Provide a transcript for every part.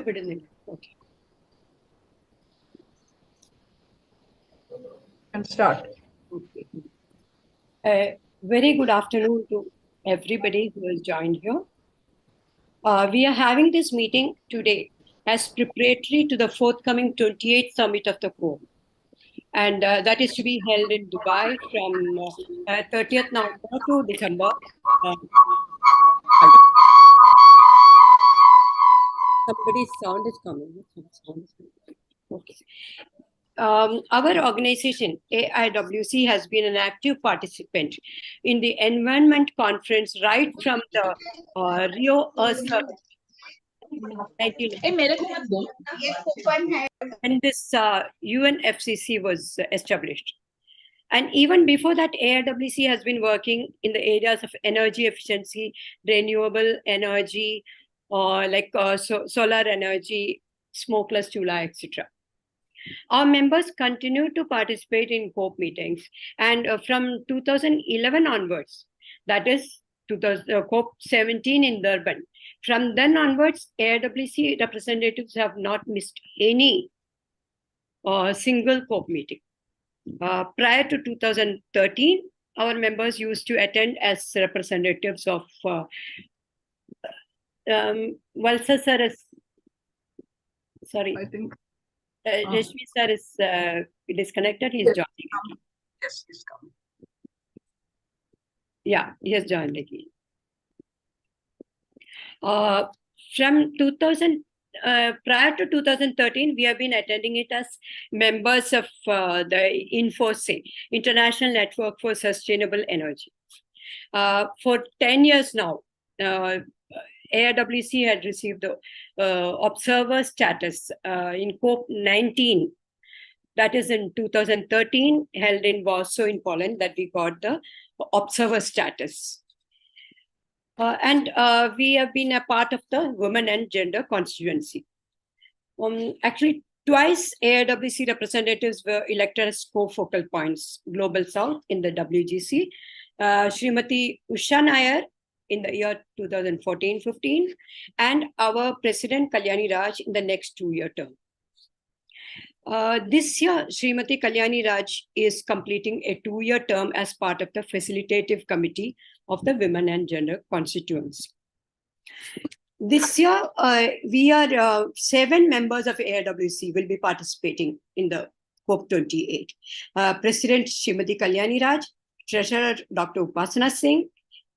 it in English. Okay. And start. Okay. Very good afternoon to everybody who has joined here. We are having this meeting today as preparatory to the forthcoming 28th Summit of the COPE. And that is to be held in Dubai from 30th November to December. Somebody's sound is coming. Okay. Our organization, AIWC, has been an active participant in the Environment Conference right from the Rio Earth Summit. When this UNFCCC was established. And even before that, AIWC has been working in the areas of energy efficiency, renewable energy, like solar energy, smokeless chula, etc. Our members continue to participate in COPE meetings. And from 2011 onwards, that is COPE 17 in Durban, from then onwards, AIWC representatives have not missed any single COPE meeting. Prior to 2013, our members used to attend as representatives of Valsa sir is, sorry. I think Rashmi sir is disconnected. He's joining. yes, he's coming. Yeah, he has joined again. From 2000, prior to 2013, we have been attending it as members of the INFOSE, International Network for Sustainable Energy. For 10 years now, AIWC had received the observer status in COPE 19. That is in 2013, held in Warsaw in Poland, that we got the observer status. And we have been a part of the Women and Gender Constituency. Actually, twice AIWC representatives were elected as co-focal points, Global South in the WGC. Srimati Usha Nair in the year 2014-15, and our President Kalyani Raj in the next 2-year term. This year, Srimati Kalyani Raj is completing a 2-year term as part of the Facilitative Committee of the Women and Gender Constituency. This year, we are 7 members of AIWC will be participating in the COPE 28. President Srimati Kalyani Raj, Treasurer Dr. Upasana Singh,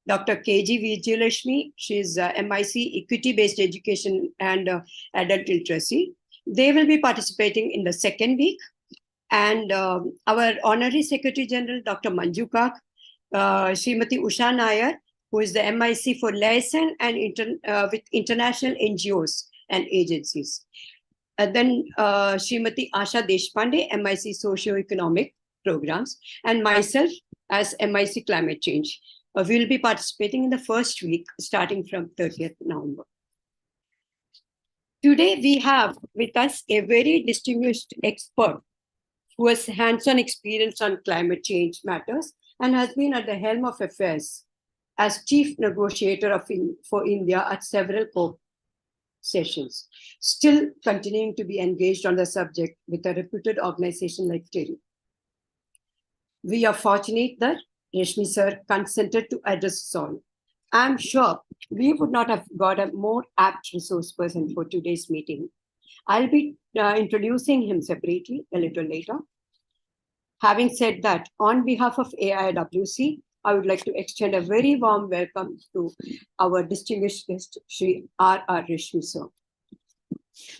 Dr. KG Vijayalakshmi, she's MIC Equity-Based Education and Adult Literacy. They will be participating in the 2nd week. And our Honorary Secretary General, Dr. Manju Kak, Srimati Usha Nair, who is the MIC for liaison and with international NGOs and agencies. Then Srimati Asha Deshpande, MIC Socio-Economic Programs, and myself as MIC Climate Change. We will be participating in the 1st week, starting from 30th November. Today, we have with us a very distinguished expert who has hands-on experience on climate change matters and has been at the helm of affairs as chief negotiator for India at several COPE sessions, still continuing to be engaged on the subject with a reputed organization like TERI. We are fortunate that Rashmi sir consented to address us all. I'm sure we would not have got a more apt resource person for today's meeting. I'll be introducing him separately a little later. Having said that, on behalf of AIWC, I would like to extend a very warm welcome to our distinguished guest, Shri R.R. Rashmi sir.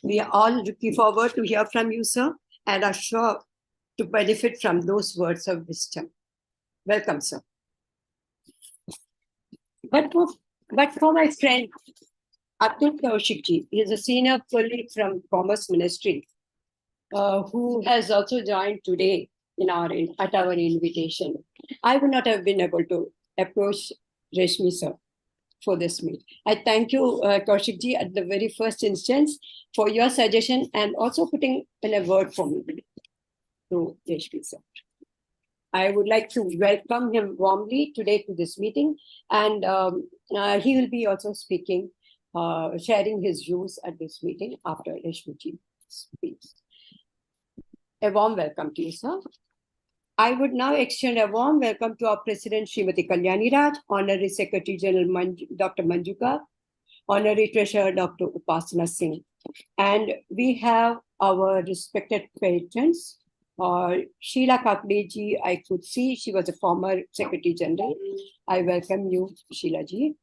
We are all looking forward to hear from you, sir, and are sure to benefit from those words of wisdom. Welcome, sir. But for my friend, Atul Kaushikji, he is a senior colleague from Commerce Ministry, who has also joined today at our invitation. I would not have been able to approach Rashmi sir for this meet. I thank you, Kaushikji, at the very first instance for your suggestion and also putting in a word for me to Rashmi sir. I would like to welcome him warmly today to this meeting, and he will be also speaking sharing his views at this meeting after Reshmiji's speech. A warm welcome to you, sir. I would now extend a warm welcome to our President, Srimati Kalyani Raj, Honorary Secretary General Dr. Manjuka, Honorary Treasurer Dr. Upasana Singh. And we have our respected patrons. Sheila Kakde ji, I could see she was a former Secretary General. I welcome you, Sheila ji.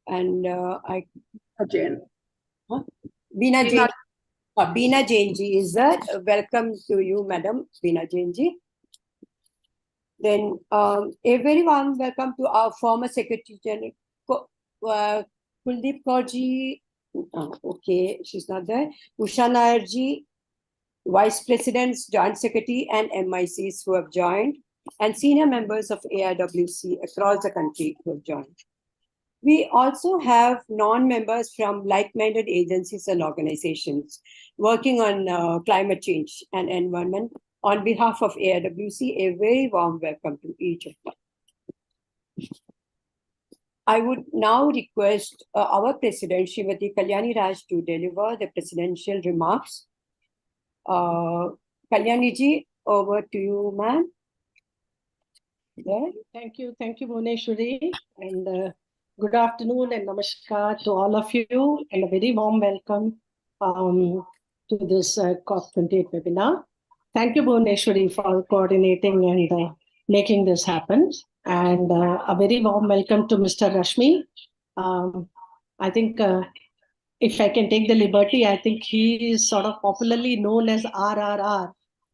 And Jain. Beena Jain. Beena Jain ji is there. Welcome to you, Madam Beena Jain ji. Then a very warm welcome to our former Secretary General, Kuldeep Kaur ji. Okay, she's not there. Usha Nair ji, Vice Presidents, Joint Secretary, and MICs who have joined, and senior members of AIWC across the country who have joined. We also have non-members from like-minded agencies and organizations working on climate change and environment. On behalf of AIWC, a very warm welcome to each of them. I would now request our President, Srimati Kalyani Raj, to deliver the presidential remarks. Kalyani ji, over to you, ma'am. Thank you, Bhuvneshwari, and good afternoon and namaskar to all of you, and a very warm welcome to this COP28 webinar. Thank you, Bhuvneshwari, for coordinating and making this happen. And a very warm welcome to Mr. Rashmi. I think if I can take the liberty, I think he is sort of popularly known as RRR.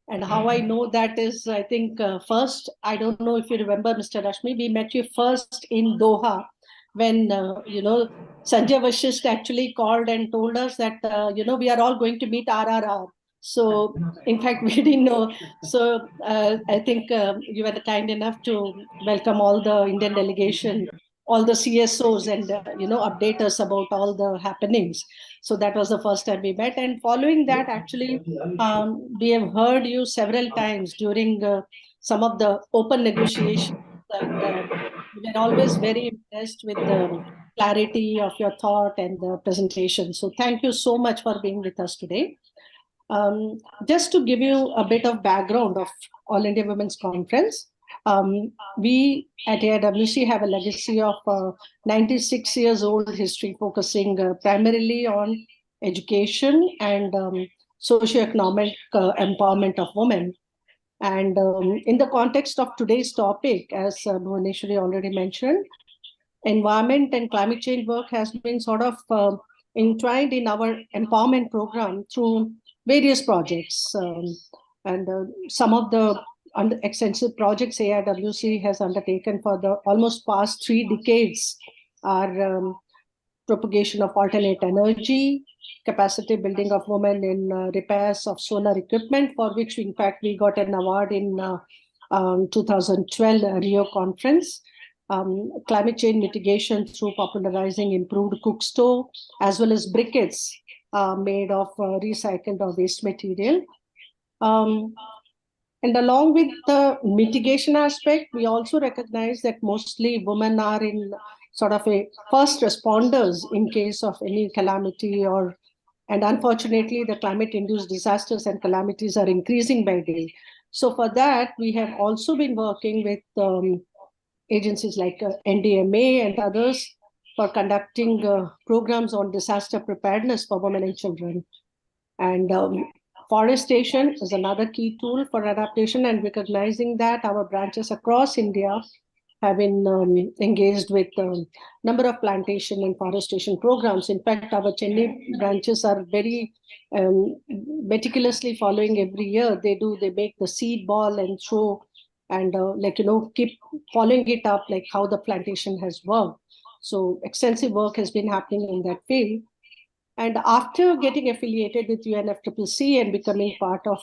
And how I know that is, I think first, I don't know if you remember, Mr. Rashmi, we met you first in Doha when, Sanjay Vashisht actually called and told us that, we are all going to meet RRR. So, in fact, we didn't know. So, I think you were kind enough to welcome all the Indian delegation, all the CSOs, and, update us about all the happenings. So that was the first time we met. And following that, actually, we have heard you several times during some of the open negotiations. And we are always very impressed with the clarity of your thought and the presentation. So thank you so much for being with us today. Just to give you a bit of background of All India Women's Conference, we at AIWC have a legacy of 96 years old history, focusing primarily on education and socioeconomic empowerment of women. And in the context of today's topic, as Bhuvneshwari already mentioned, environment and climate change work has been sort of entwined in our empowerment program through various projects. And some of the extensive projects AIWC has undertaken for the almost past 3 decades are propagation of alternate energy, capacity building of women in repairs of solar equipment, for which in fact we got an award in 2012 Rio conference, climate change mitigation through popularizing improved cook stove, as well as briquettes made of recycled or waste material. And along with the mitigation aspect, we also recognize that mostly women are in sort of a first responders in case of any calamity, and unfortunately the climate-induced disasters and calamities are increasing by day. So for that, we have also been working with agencies like NDMA and others for conducting programs on disaster preparedness for women and children. And forestation is another key tool for adaptation, and recognizing that our branches across India have been engaged with a number of plantation and forestation programs. In fact, our Chennai branches are very meticulously following every year. They make the seed ball and throw and keep following it up, like how the plantation has worked. So extensive work has been happening in that field. And after getting affiliated with UNFCCC and becoming part of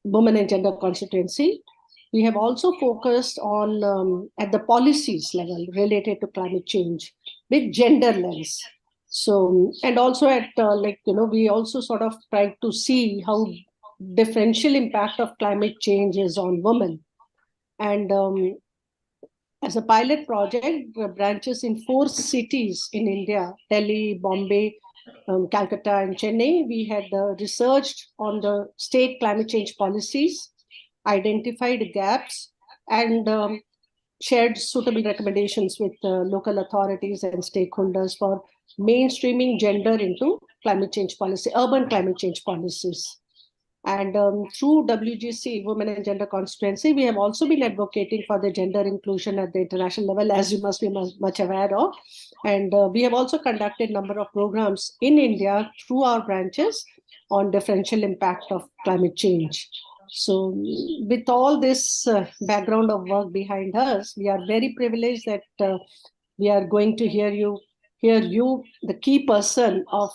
Women and Gender Constituency, we have also focused on at the policies level related to climate change with gender lens. So, and also at we also sort of try to see how differential impact of climate change is on women. And as a pilot project, branches in 4 cities in India, Delhi, Bombay, Calcutta, and Chennai. We had researched on the state climate change policies, identified gaps, and shared suitable recommendations with local authorities and stakeholders for mainstreaming gender into climate change policy, urban climate change policies. And through WGC, Women and Gender Constituency, we have also been advocating for the gender inclusion at the international level, as you must be much aware of. And we have also conducted a number of programs in India through our branches on differential impact of climate change. So with all this background of work behind us, we are very privileged that we are going to hear you, the key person of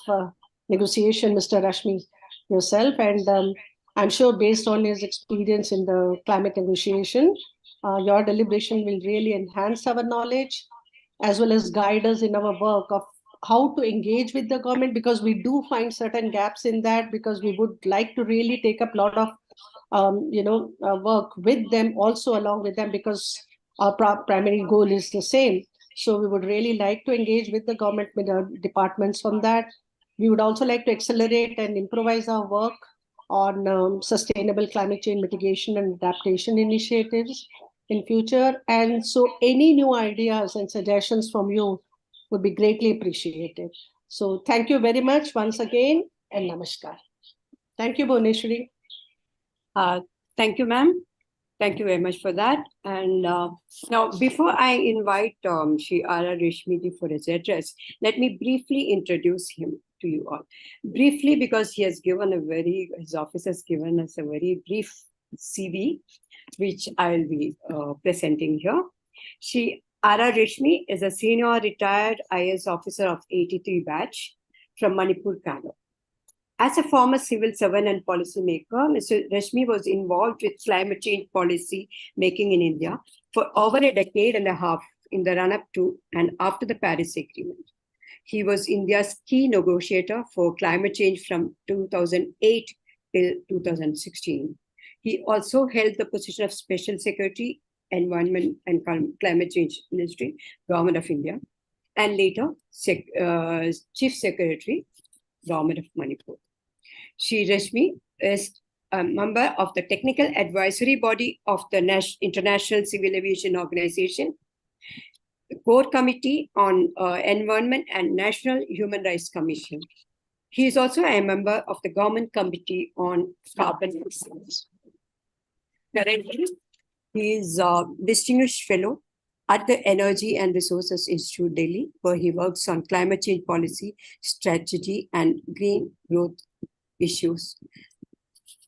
negotiation, Mr. Rashmi, yourself. And I'm sure based on his experience in the climate negotiation, your deliberation will really enhance our knowledge as well as guide us in our work of how to engage with the government, because we do find certain gaps in that, because we would like to really take up a lot of work with them, also along with them, because our primary goal is the same. So we would really like to engage with the government, with our departments on that. We would also like to accelerate and improvise our work on sustainable climate change mitigation and adaptation initiatives in future. And so any new ideas and suggestions from you would be greatly appreciated. So thank you very much once again, and namaskar. Thank you, Bhuvneshwari. Thank you, ma'am. Thank you very much for that. And now, before I invite Shri R.R. Reshmiji for his address, let me briefly introduce him to you all. Briefly, because he has given his office has given us a very brief CV, which I'll be presenting here. Shri R.R. Reshmi is a senior retired IAS officer of 83 batch from Manipur, Kano. As a former civil servant and policymaker, Mr. Reshmi was involved with climate change policy making in India for over a decade and a half in the run-up to and after the Paris Agreement. He was India's key negotiator for climate change from 2008 till 2016. He also held the position of Special Secretary, Environment and Climate Change Ministry, Government of India, and later Chief Secretary, Government of Manipur. Shri Reshmi is a member of the Technical Advisory Body of the International Civil Aviation Organization, the Core Committee on Environment, and National Human Rights Commission. He is also a member of the Government Committee on Carbon Excellence. Currently, he is a Distinguished Fellow at the Energy and Resources Institute, Delhi, where he works on climate change policy, strategy, and green growth issues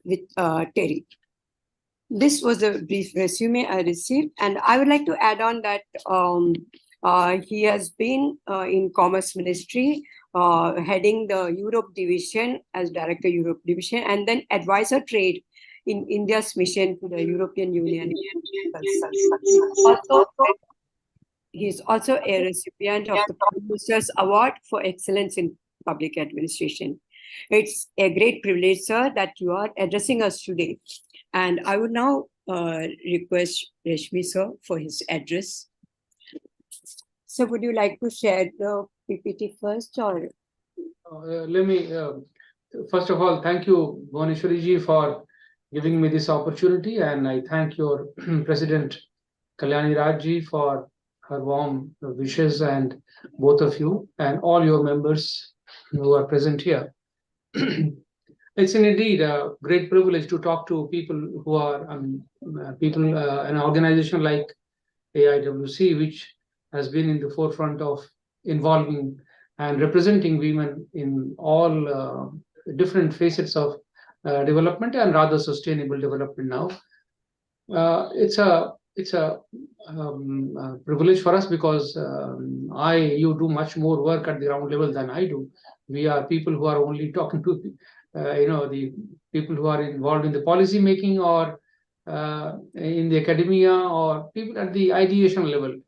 with Terry. This was a brief resume I received, and I would like to add on that he has been in Commerce Ministry, heading the Europe Division as Director Europe Division, and then Advisor Trade in India's mission to the European Union. Also, he is also a recipient of the Prime Minister's Award for Excellence in Public Administration. It's a great privilege, sir, that you are addressing us today. And I would now request Reshmi, sir, for his address. So would you like to share the PPT first? Or let me, first of all, thank you, Bhuvneshwari ji, for giving me this opportunity. And I thank your President Kalyani Raj ji for her warm wishes, and both of you and all your members who are present here. It's indeed a great privilege to talk to people who are an organization like AIWC, which has been in the forefront of involving and representing women in all different facets of development and rather sustainable development now. It's a privilege for us because you do much more work at the ground level than I do. We are people who are only talking to the people who are involved in the policy making or in the academia or people at the ideation level.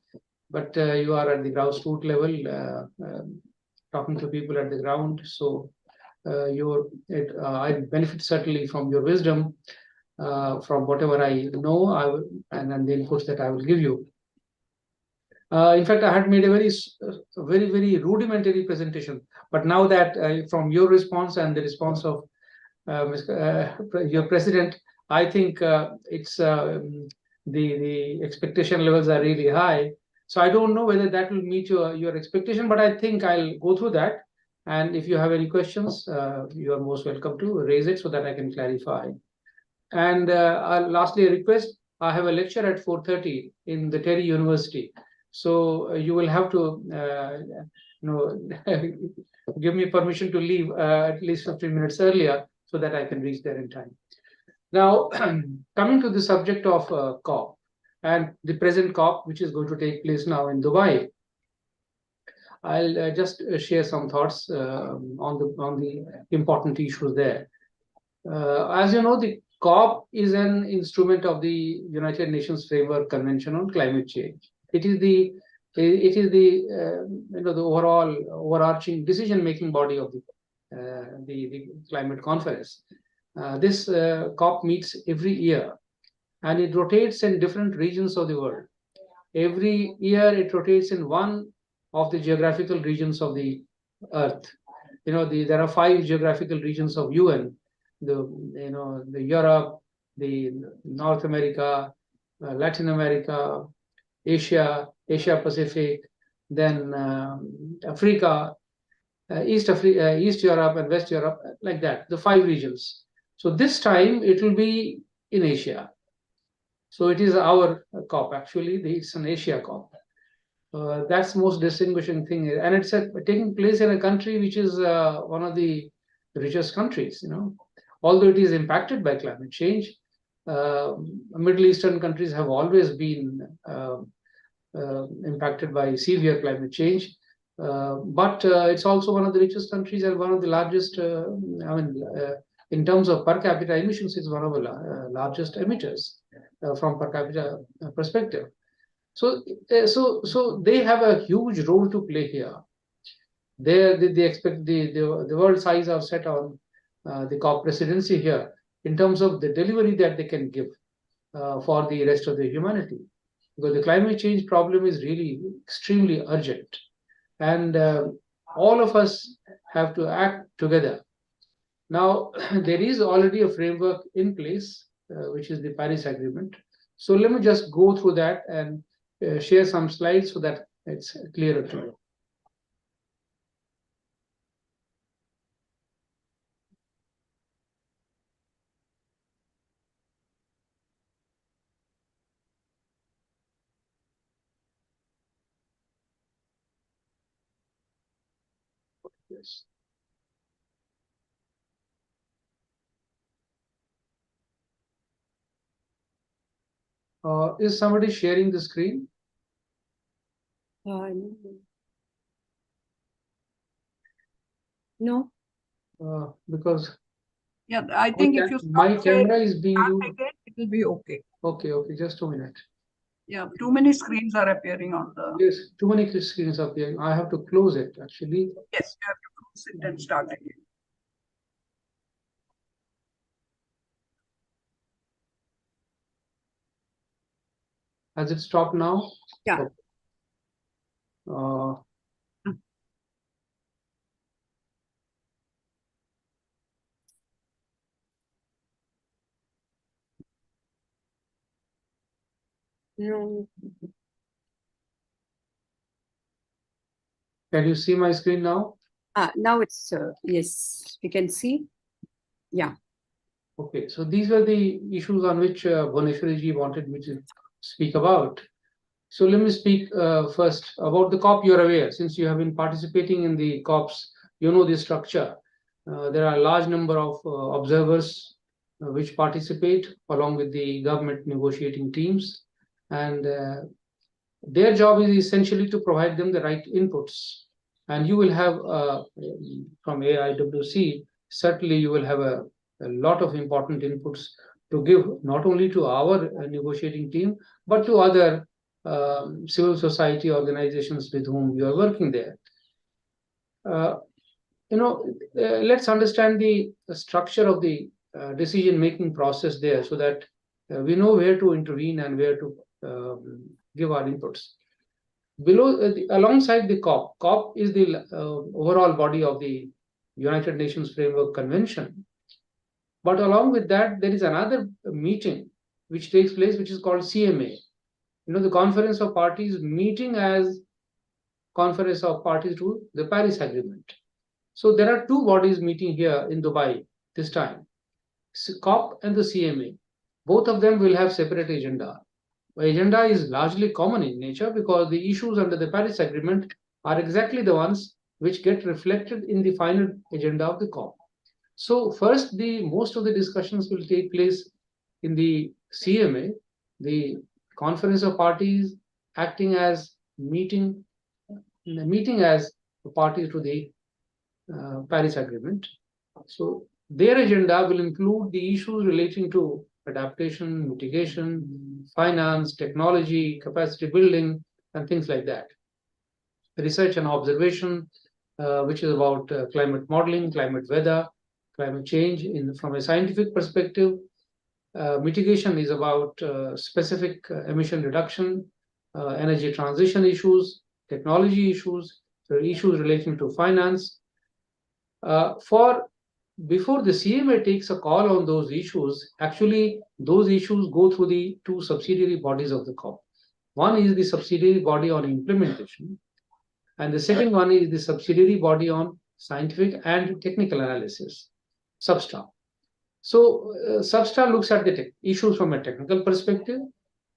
But you are at the grassroots level, talking to people at the ground. So I benefit certainly from your wisdom, from whatever I know, and the inputs that I will give you. In fact, I had made a very rudimentary presentation. But now that from your response and the response of your president, I think it's the expectation levels are really high. So I don't know whether that will meet your expectation, but I think I'll go through that. And if you have any questions, you are most welcome to raise it so that I can clarify. And lastly, a request. I have a lecture at 4:30 in the Terry University. So you will have to give me permission to leave at least 15 minutes earlier so that I can reach there in time. Now, coming to the subject of COP and the present COP, which is going to take place now in Dubai, I'll just share some thoughts on the important issues there. As you know, the COP is an instrument of the United Nations Framework Convention on Climate Change. It is the overall overarching decision-making body of the climate conference. This COP meets every year, and it rotates in different regions of the world. Every year, it rotates in one of the geographical regions of the Earth. There are 5 geographical regions of UN. The Europe, the North America, Latin America, Asia Pacific, then Africa, East Europe and West Europe, like that, the 5 regions. So this time it will be in Asia. So it is our COP, actually. It's an Asia COP. That's the most distinguishing thing. And it's taking place in a country which is one of the richest countries, Although it is impacted by climate change, Middle Eastern countries have always been impacted by severe climate change. But it's also one of the richest countries and one of the largest, in terms of per capita emissions, it's one of the largest emitters from per capita perspective. So they have a huge role to play here. They expect the world size are set on the COP presidency here in terms of the delivery that they can give for the rest of the humanity. Because the climate change problem is really extremely urgent. And all of us have to act together. Now, there is already a framework in place, which is the Paris Agreement. So let me just go through that and share some slides so that it's clearer to you. Yes. Is somebody sharing the screen? No. Because Yeah, I think if you my stop sharing, camera is being used. again, it will be okay. Okay, just a minute. Yeah, too many screens are appearing on the. Yes, too many screens are appearing. I have to close it actually. Yes, you have to close it and start again. Has it stopped now? Yeah. No. Can you see my screen now? Now it's yes, we can see. Yeah. Okay, so these were the issues on which Bhuneshwari ji wanted me to speak about. So let me speak first about the COP. You're aware, since you have been participating in the COPs, you know the structure. There are a large number of observers which participate along with the government negotiating teams. And their job is essentially to provide them the right inputs. And you will have, from AIWC, certainly you will have a lot of important inputs to give not only to our negotiating team, but to other civil society organizations with whom you are working there. Let's understand the structure of the decision-making process there so that we know where to intervene and where to give our inputs. alongside the COP. COP is the overall body of the United Nations Framework Convention. But along with that, there is another meeting which takes place, which is called CMA. The Conference of Parties meeting as Conference of Parties to the Paris Agreement. So there are two bodies meeting here in Dubai this time, COP and the CMA. Both of them will have separate agenda. The agenda is largely common in nature because the issues under the Paris Agreement are exactly the ones which get reflected in the final agenda of the COP. So first, most of the discussions will take place in the CMA, the Conference of Parties acting as meeting as the parties to the Paris Agreement. So their agenda will include the issues relating to adaptation, mitigation, finance, technology, capacity building, and things like that. Research and observation, which is about climate modeling, climate weather, climate change from a scientific perspective. Mitigation is about specific emission reduction, energy transition issues, technology issues, issues relating to finance. Before the CMA takes a call on those issues, actually those issues go through the two subsidiary bodies of the COP. One is the subsidiary body on implementation, and the second one is the subsidiary body on scientific and technical analysis, SubSTA. So SubSTA looks at the issues from a technical perspective,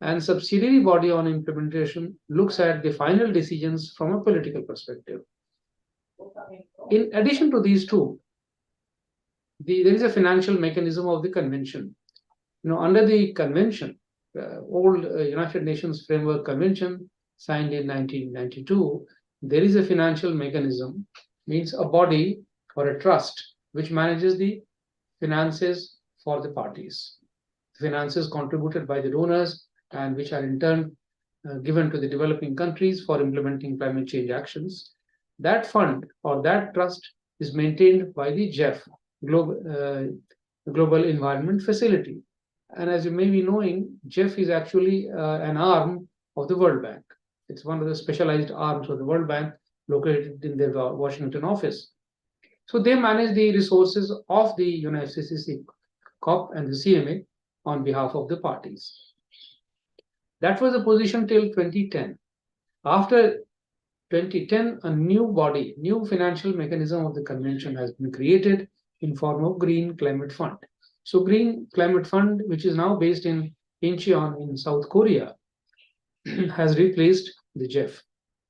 and subsidiary body on implementation looks at the final decisions from a political perspective. In addition to these two, there is a financial mechanism of the convention. Under the convention, old United Nations Framework Convention signed in 1992, there is a financial mechanism, means a body or a trust which manages the finances for the parties. Finances contributed by the donors and which are in turn given to the developing countries for implementing climate change actions. That fund or that trust is maintained by the GEF, Global Environment Facility. And as you may be knowing, GEF is actually an arm of the World Bank. It's one of the specialized arms of the World Bank located in their Washington office. So they manage the resources of the UNFCCC, COP and the CMA on behalf of the parties. That was the position till 2010. After 2010, a new financial mechanism of the convention has been created in form of Green Climate Fund. So Green Climate Fund, which is now based in Incheon in South Korea, has replaced the GEF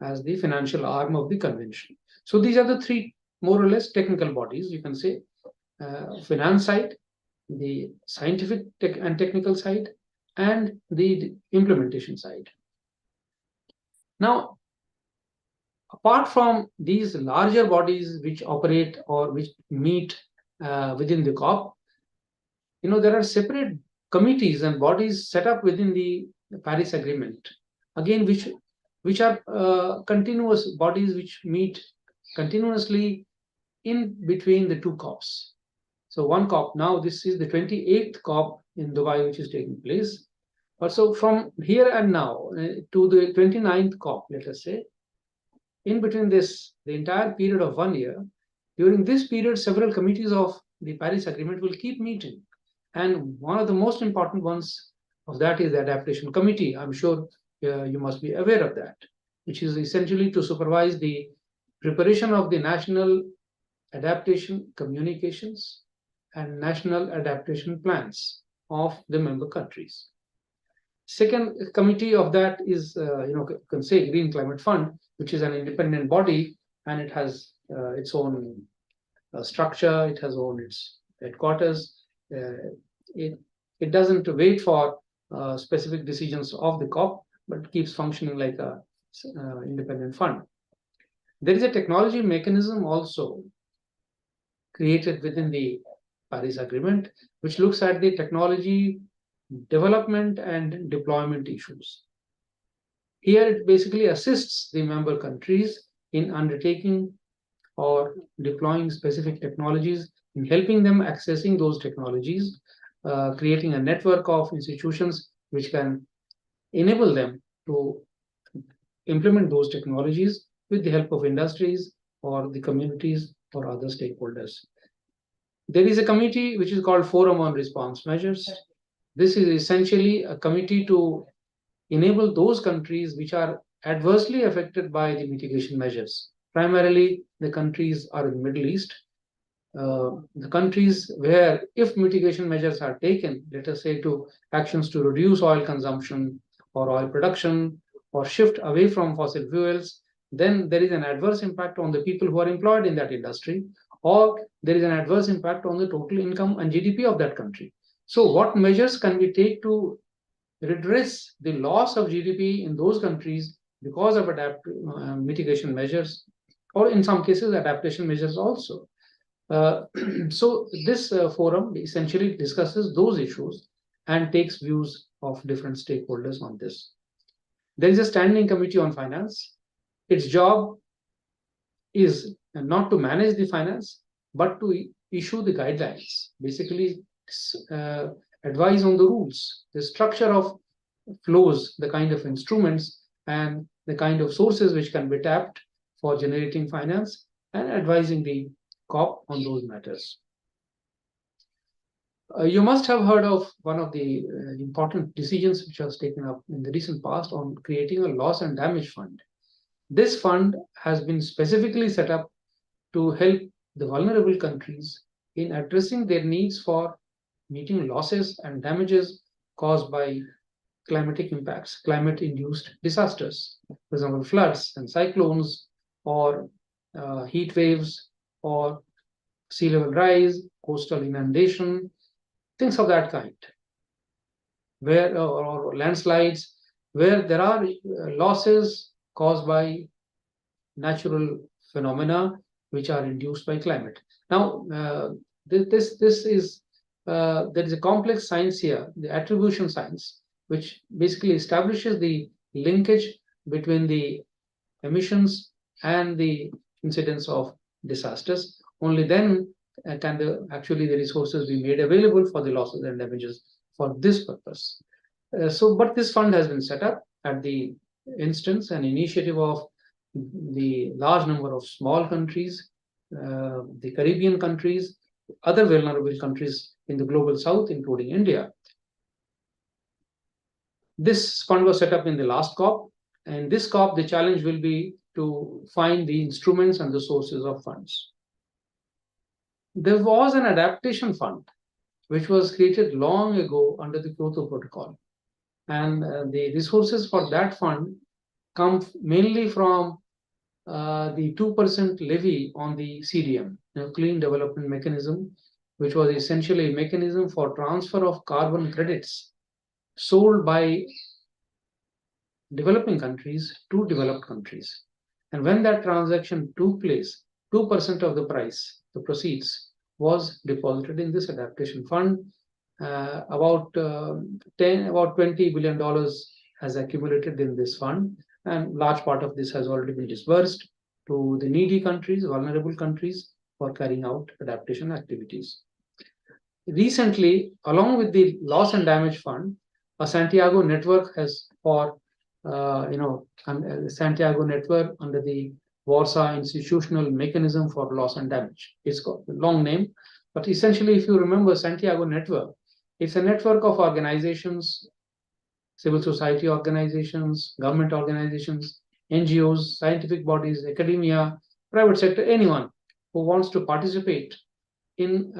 as the financial arm of the convention. So these are the three more or less technical bodies, you can say, finance side, the scientific and technical side, and the implementation side. Now, apart from these larger bodies which operate or which meet within the COP, there are separate committees and bodies set up within the Paris Agreement, again, which are continuous bodies which meet continuously in between the two COPs. So one COP, now this is the 28th COP in Dubai, which is taking place. But so from here and now to the 29th COP, let us say, in between this, the entire period of 1 year, during this period, several committees of the Paris Agreement will keep meeting. And one of the most important ones of that is the Adaptation Committee. I'm sure you must be aware of that, which is essentially to supervise the preparation of the national adaptation communications and national adaptation plans of the member countries. Second committee of that is, you can say Green Climate Fund, which is an independent body, and it has its own structure, it has its headquarters. It doesn't wait for specific decisions of the COP, but keeps functioning like a independent fund. There is a technology mechanism also created within the Paris Agreement, which looks at the technology development and deployment issues. Here, it basically assists the member countries in undertaking or deploying specific technologies, in helping them accessing those technologies, creating a network of institutions which can enable them to implement those technologies with the help of industries or the communities or other stakeholders. There is a committee which is called Forum on Response Measures. This is essentially a committee to enable those countries which are adversely affected by the mitigation measures. Primarily, the countries are in the Middle East. The countries where, if mitigation measures are taken, let us say to actions to reduce oil consumption or oil production or shift away from fossil fuels, then there is an adverse impact on the people who are employed in that industry, or there is an adverse impact on the total income and GDP of that country. So what measures can we take to redress the loss of GDP in those countries because of mitigation measures, or in some cases adaptation measures also? So this forum essentially discusses those issues and takes views of different stakeholders on this. There is a standing committee on finance. Its job is not to manage the finance, but to issue the guidelines, basically advise on the rules, the structure of flows, the kind of instruments and the kind of sources which can be tapped for generating finance, and advising the COP on those matters. You must have heard of one of the important decisions which was taken up in the recent past on creating a loss and damage fund. This fund has been specifically set up to help the vulnerable countries in addressing their needs for meeting losses and damages caused by climatic impacts, climate-induced disasters, for example, floods and cyclones, or heat waves, or sea level rise, coastal inundation, things of that kind, where or landslides, where there are losses caused by natural phenomena which are induced by climate. Now, there is a complex science here, the attribution science, which basically establishes the linkage between the emissions and the incidence of disasters. Only then can the resources be made available for the losses and damages for this purpose. But this fund has been set up at the instance and initiative of the large number of small countries, the Caribbean countries, other vulnerable countries in the global south, including India. This fund was set up in the last COP, and this COP, the challenge will be to find the instruments and the sources of funds. There was an adaptation fund which was created long ago under the Kyoto Protocol, and the resources for that fund come mainly from the 2% levy on the CDM, Clean Development Mechanism, which was essentially a mechanism for transfer of carbon credits sold by developing countries to developed countries. And when that transaction took place, 2% of the price, the proceeds, was deposited in this adaptation fund. About $20 billion has accumulated in this fund, and large part of this has already been disbursed to the needy countries, vulnerable countries, for carrying out adaptation activities. Recently, along with the loss and damage fund, a Santiago network has Santiago network under the Warsaw Institutional Mechanism for Loss and Damage. It's got a long name, but essentially, if you remember Santiago network, it's a network of organizations, civil society organizations, government organizations, NGOs, scientific bodies, academia, private sector, anyone who wants to participate in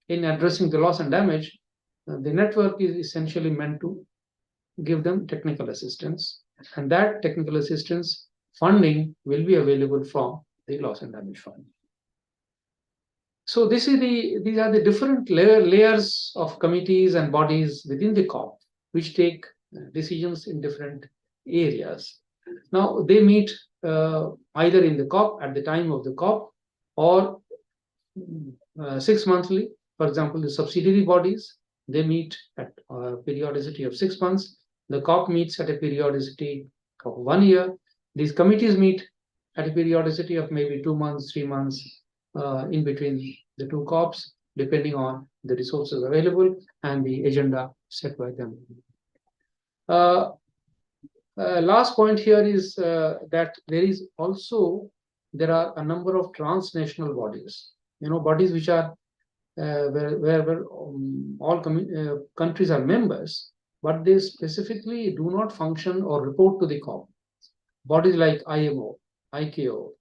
addressing the loss and damage. The network is essentially meant to give them technical assistance, and that technical assistance funding will be available from the loss and damage fund. So these are the different layers of committees and bodies within the COP, which take decisions in different areas. Now they meet either in the COP, at the time of the COP, or 6 monthly. For example, the subsidiary bodies, they meet at a periodicity of 6 months. The COP meets at a periodicity of 1 year. These committees meet at a periodicity of maybe 2 months, 3 months in between the two COPs, depending on the resources available and the agenda set by them. Last point here is that there are a number of transnational bodies, bodies which are where all countries are members, but they specifically do not function or report to the COP. Bodies like IMO, ICAO,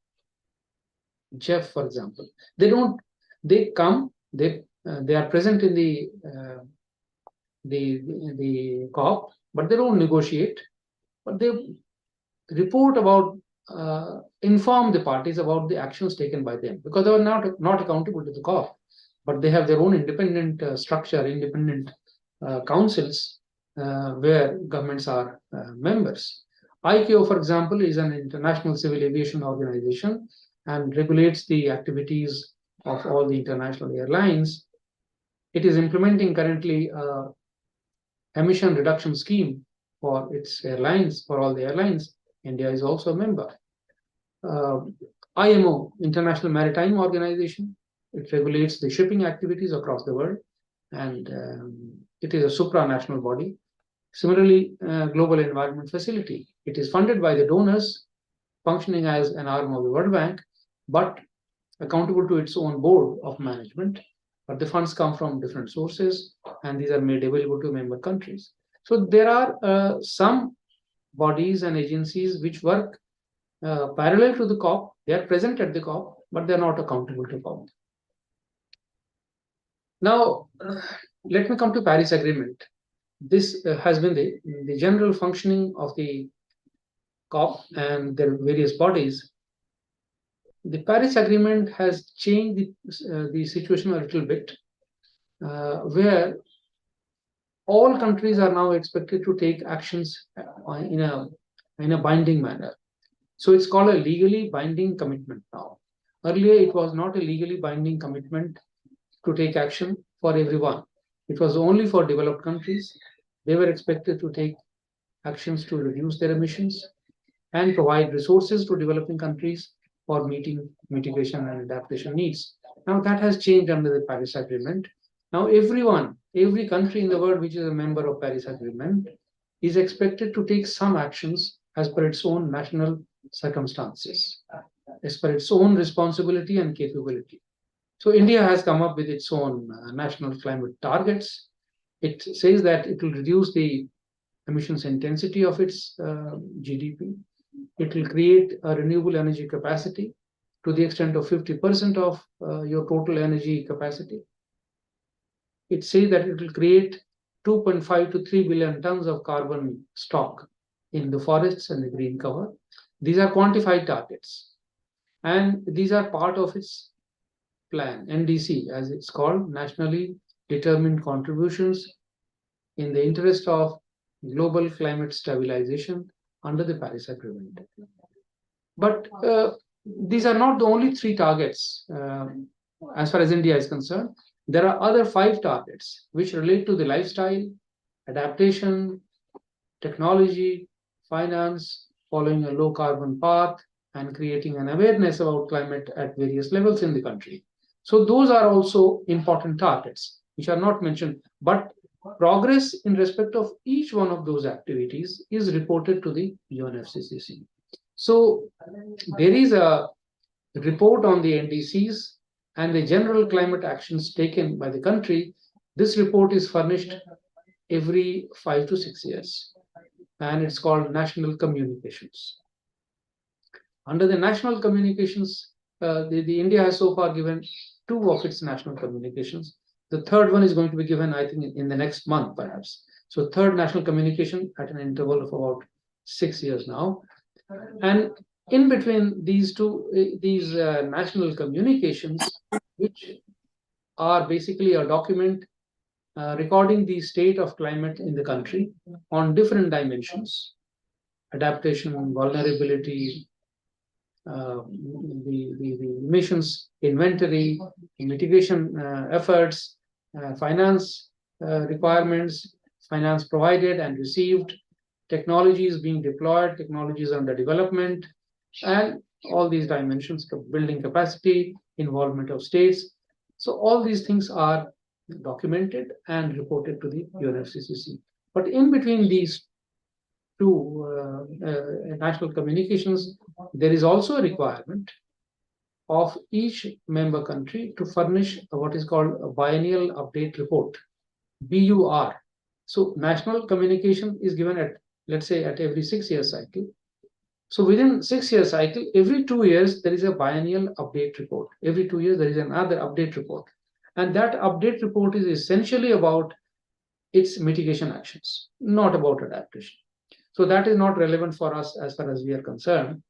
JEF, for example, they are present in the COP, but they don't negotiate, but they report about, inform the parties about the actions taken by them, because they are not accountable to the COP, but they have their own independent structure, independent councils where governments are members. ICAO, for example, is an international civil aviation organization and regulates the activities of all the international airlines. It is implementing currently an emission reduction scheme for its airlines, for all the airlines. India is also a member. IMO, International Maritime Organization, it regulates the shipping activities across the world, and it is a supranational body. Similarly, Global Environment Facility, it is funded by the donors, functioning as an arm of the World Bank, but accountable to its own board of management. But the funds come from different sources, and these are made available to member countries. So there are some bodies and agencies which work parallel to the COP. They are present at the COP, but they are not accountable to COP. Now, let me come to Paris Agreement. This has been the general functioning of the COP and their various bodies. The Paris Agreement has changed the situation a little bit, where all countries are now expected to take actions in a binding manner. So it's called a legally binding commitment now. Earlier, it was not a legally binding commitment to take action for everyone. It was only for developed countries. They were expected to take actions to reduce their emissions and provide resources to developing countries for meeting mitigation and adaptation needs. Now that has changed under the Paris Agreement. Now every country in the world which is a member of Paris Agreement is expected to take some actions as per its own national circumstances, as per its own responsibility and capability. So India has come up with its own national climate targets. It says that it will reduce the emissions intensity of its GDP. It will create a renewable energy capacity to the extent of 50% of your total energy capacity. It says that it will create 2.5 to 3 billion tons of carbon stock in the forests and the green cover. These are quantified targets, and these are part of its plan, NDC, as it's called, Nationally Determined Contributions in the interest of global climate stabilization under the Paris Agreement. But these are not the only 3 targets as far as India is concerned. There are other 5 targets which relate to the lifestyle, adaptation, technology, finance, following a low carbon path, and creating an awareness about climate at various levels in the country. So those are also important targets which are not mentioned, but progress in respect of each one of those activities is reported to the UNFCCC. So there is a report on the NDCs and the general climate actions taken by the country. This report is furnished every 5 to 6 years, and it's called National Communications. Under the National Communications, the India has so far given 2 of its national communications. The third one is going to be given, I think, in the next month, perhaps. So third national communication at an interval of about 6 years now. And in between these national communications, which are basically a document recording the state of climate in the country on different dimensions: adaptation, vulnerability, the emissions inventory, mitigation efforts, finance requirements, finance provided and received, technologies being deployed, technologies under development, and all these dimensions of building capacity, involvement of states. So all these things are documented and reported to the UNFCCC. But in between these to national communications, there is also a requirement of each member country to furnish what is called a biennial update report, BUR. So national communication is given at, let's say, at every 6-year cycle. So within 6-year cycle, every 2 years, there is a biennial update report. Every 2 years, there is another update report. And that update report is essentially about its mitigation actions, not about adaptation. So that is not relevant for us as far as we are concerned.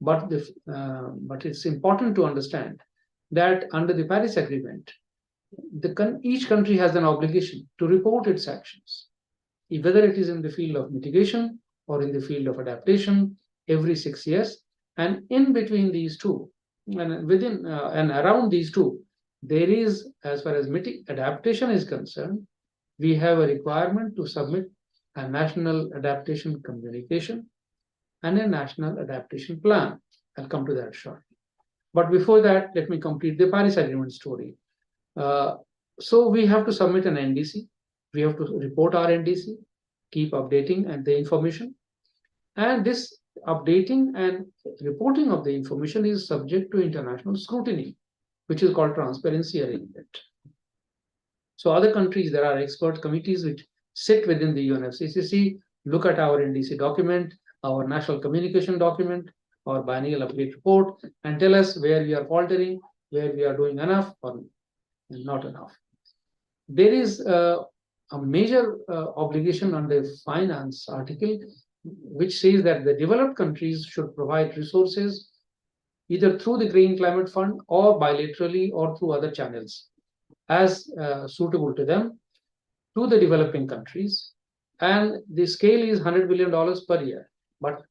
But it's important to understand that under the Paris Agreement, each country has an obligation to report its actions, whether it is in the field of mitigation or in the field of adaptation, every 6 years. And in between these two, and within and around these two, there is, as far as adaptation is concerned, we have a requirement to submit a national adaptation communication and a national adaptation plan. I'll come to that shortly. But before that, let me complete the Paris Agreement story. So we have to submit an NDC. We have to report our NDC, keep updating and the information. And this updating and reporting of the information is subject to international scrutiny, which is called transparency arrangement. So other countries, there are expert committees which sit within the UNFCCC, look at our NDC document, our national communication document, or biennial update report, and tell us where we are faltering, where we are doing enough or not enough. There is a major obligation under finance article, which says that the developed countries should provide resources either through the Green Climate Fund or bilaterally or through other channels as suitable to them to the developing countries. And the scale is $100 billion per year, but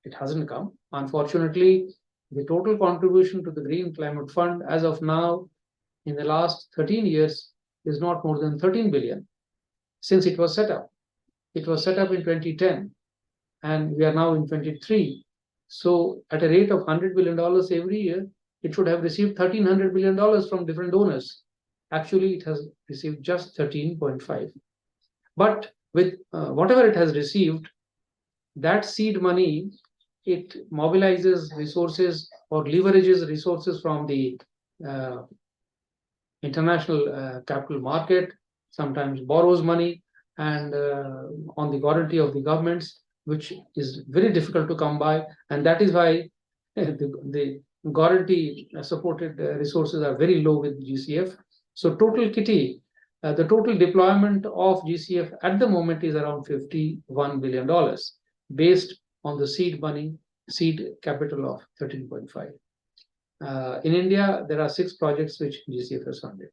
it hasn't come. Unfortunately, the total contribution to the Green Climate Fund as of now in the last 13 years is not more than 13 billion since it was set up. It was set up in 2010 and we are now in 23. So at a rate of $100 billion every year, it should have received $1,300 billion from different donors. Actually, it has received just 13.5. But with whatever it has received, that seed money, it mobilizes resources or leverages resources from the international capital market, sometimes borrows money and on the guarantee of the governments, which is very difficult to come by. And that is why the guarantee supported resources are very low with GCF. So total kitty, the total deployment of GCF at the moment is around $51 billion based on the seed money, seed capital of 13.5. In India, there are 6 projects which GCF has funded.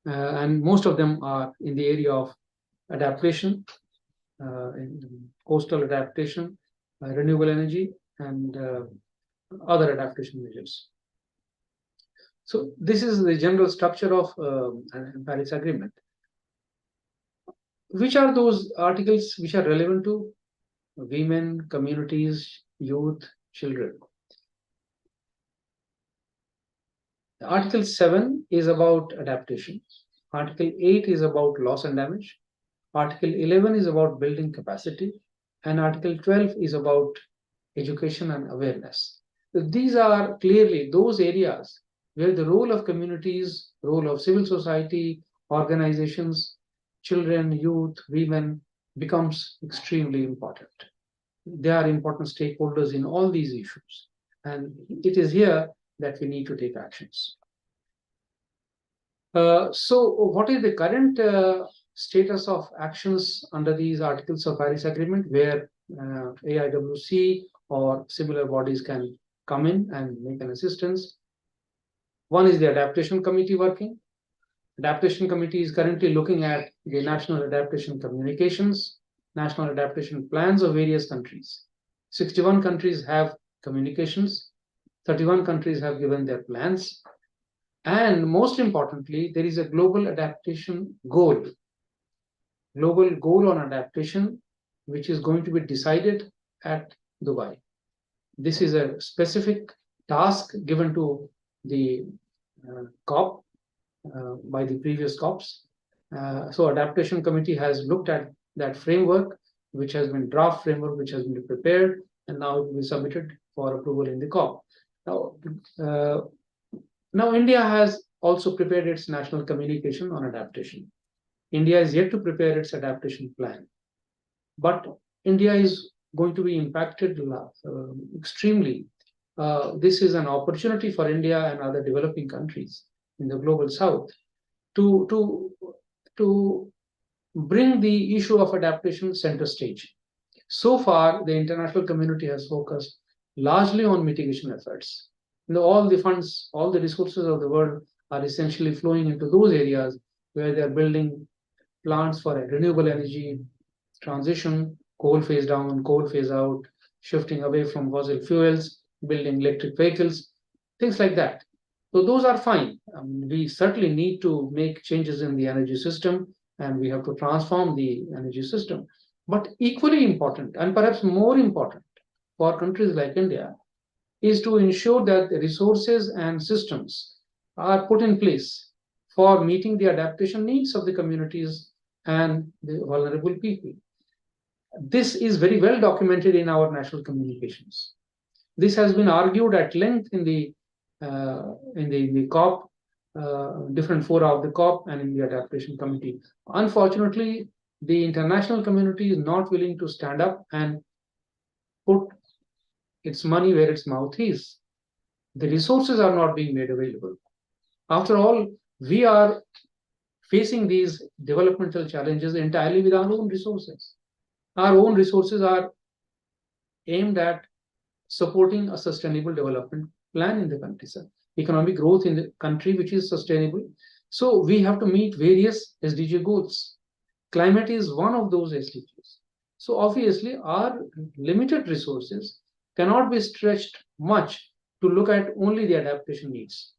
And most of them are in the area of adaptation, in coastal adaptation, renewable energy, and other adaptation measures. So this is the general structure of Paris Agreement. Which are those articles which are relevant to women, communities, youth, children? Article 7 is about adaptation. Article 8 is about loss and damage. Article 11 is about building capacity. And Article 12 is about education and awareness. So these are clearly those areas where the role of communities, role of civil society, organizations, children, youth, women becomes extremely important. They are important stakeholders in all these issues. And it is here that we need to take actions. So what is the current status of actions under these articles of Paris Agreement where AIWC or similar bodies can come in and make an assistance? One is the Adaptation Committee working. Adaptation Committee is currently looking at the national adaptation communications, national adaptation plans of various countries. 61 countries have communications, 31 countries have given their plans. And most importantly, there is a global adaptation goal, global goal on adaptation, which is going to be decided at Dubai. This is a specific task given to the COP by the previous COPs. So Adaptation Committee has looked at that framework which has been draft framework, which has been prepared, and now it will be submitted for approval in the COP. Now India has also prepared its national communication on adaptation. India is yet to prepare its adaptation plan, but India is going to be impacted extremely. This is an opportunity for India and other developing countries in the global south to bring the issue of adaptation center stage. So far, the international community has focused largely on mitigation efforts. All the funds, all the resources of the world are essentially flowing into those areas where they are building plants for renewable energy transition, coal phase down, coal phase out, shifting away from fossil fuels, building electric vehicles, things like that. So those are fine. We certainly need to make changes in the energy system, and we have to transform the energy system. But equally important, and perhaps more important for countries like India, is to ensure that the resources and systems are put in place for meeting the adaptation needs of the communities and the vulnerable people. This is very well documented in our national communications. This has been argued at length in the COP, different fora of the COP, and in the adaptation committee. Unfortunately, the international community is not willing to stand up and put its money where its mouth is. The resources are not being made available. After all, we are facing these developmental challenges entirely with our own resources. Our own resources are aimed at supporting a sustainable development plan in the country, economic growth in the country which is sustainable. So we have to meet various SDG goals. Climate is one of those SDGs. So obviously our limited resources cannot be stretched much to look at only the adaptation needs.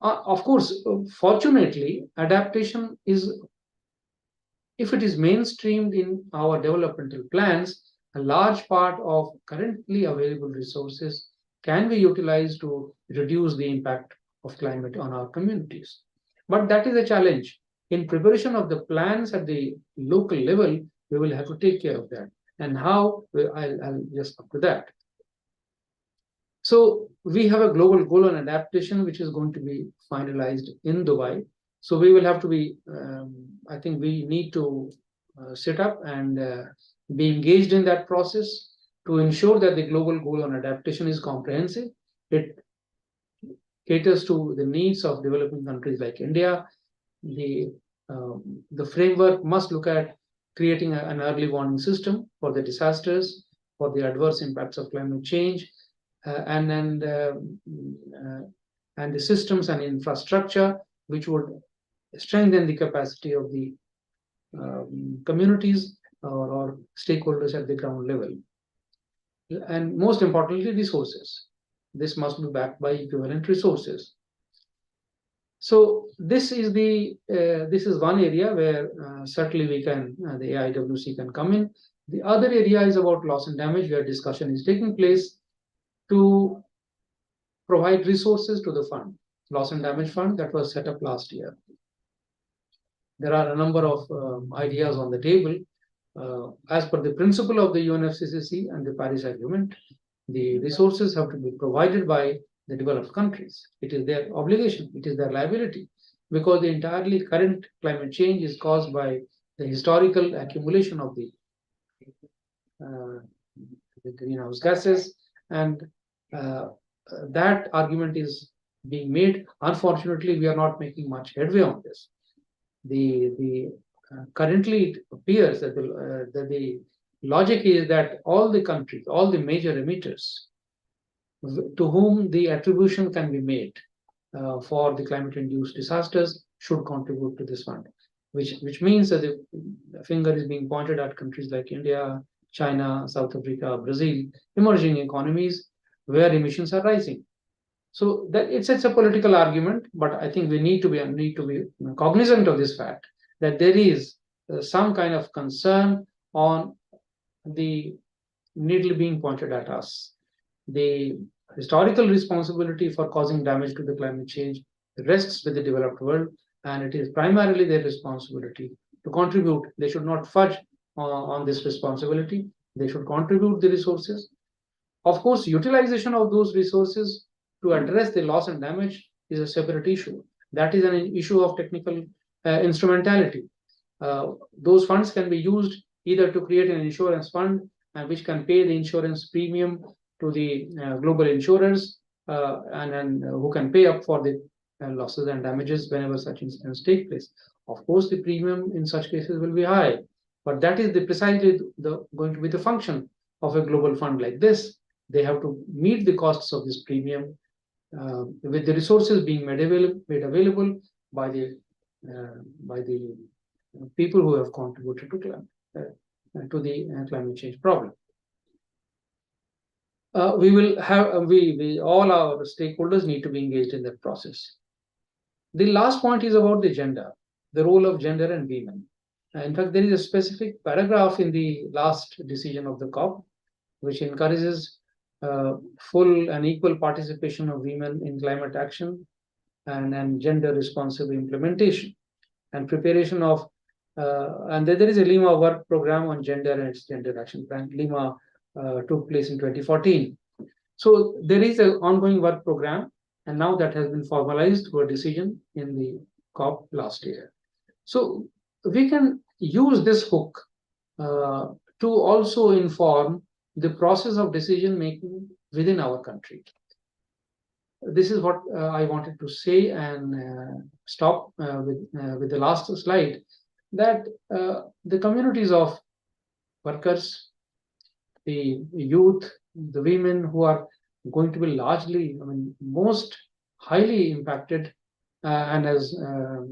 Of course, fortunately, adaptation is, if it is mainstreamed in our developmental plans, a large part of currently available resources can be utilized to reduce the impact of climate on our communities. But that is a challenge. In preparation of the plans at the local level, we will have to take care of that. And how, I'll just come to that. So we have a global goal on adaptation, which is going to be finalized in Dubai. So we will have to be, I think we need to sit up and be engaged in that process to ensure that the global goal on adaptation is comprehensive. It caters to the needs of developing countries like India. The framework must look at creating an early warning system for the disasters, for the adverse impacts of climate change, and the systems and infrastructure which would strengthen the capacity of the communities or stakeholders at the ground level. And most importantly, resources. This must be backed by equivalent resources. So this is one area where certainly we can, the AIWC can come in. The other area is about loss and damage, where discussion is taking place to provide resources to the fund, loss and damage fund that was set up last year. There are a number of ideas on the table. As per the principle of the UNFCCC and the Paris Agreement, the resources have to be provided by the developed countries. It is their obligation, it is their liability, because the entirely current climate change is caused by the historical accumulation of the greenhouse gases, and that argument is being made. Unfortunately, we are not making much headway on this. Currently, it appears that the logic is that all the countries, all the major emitters, to whom the attribution can be made for the climate-induced disasters, should contribute to this fund, which means that the finger is being pointed at countries like India, China, South Africa, Brazil, emerging economies where emissions are rising. So that it's a political argument, but I think we need to be cognizant of this fact that there is some kind of concern on the needle being pointed at us. The historical responsibility for causing damage to the climate change rests with the developed world, and it is primarily their responsibility to contribute. They should not fudge on this responsibility. They should contribute the resources. Of course, utilization of those resources to address the loss and damage is a separate issue. That is an issue of technical instrumentality. Those funds can be used either to create an insurance fund which can pay the insurance premium to the global insurers and who can pay up for the losses and damages whenever such incidents take place. Of course, the premium in such cases will be high, but that is precisely going to be the function of a global fund like this. They have to meet the costs of this premium with the resources being made available by the people who have contributed to the climate change problem. We will have all our stakeholders need to be engaged in that process. The last point is about the gender, the role of gender and women. In fact, there is a specific paragraph in the last decision of the COP which encourages full and equal participation of women in climate action and gender responsive implementation and preparation of and there is a Lima work program on gender and its gender action plan. Lima took place in 2014. So there is an ongoing work program, and now that has been formalized through a decision in the COP last year. So we can use this hook to also inform the process of decision making within our country. This is what I wanted to say and stop with the last slide, that the communities of workers, the youth, the women who are going to be largely, most highly impacted, and as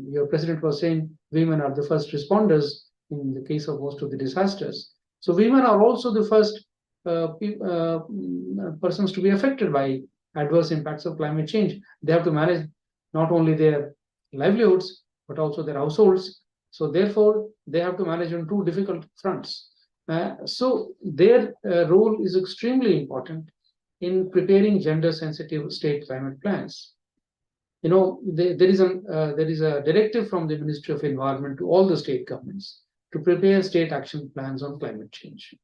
your president was saying, women are the first responders in the case of most of the disasters. So women are also the first persons to be affected by adverse impacts of climate change. They have to manage not only their livelihoods, but also their households. So therefore, they have to manage on two difficult fronts. So their role is extremely important in preparing gender-sensitive state climate plans. You know, there is a directive from the Ministry of Environment to all the state governments to prepare state action plans on climate change.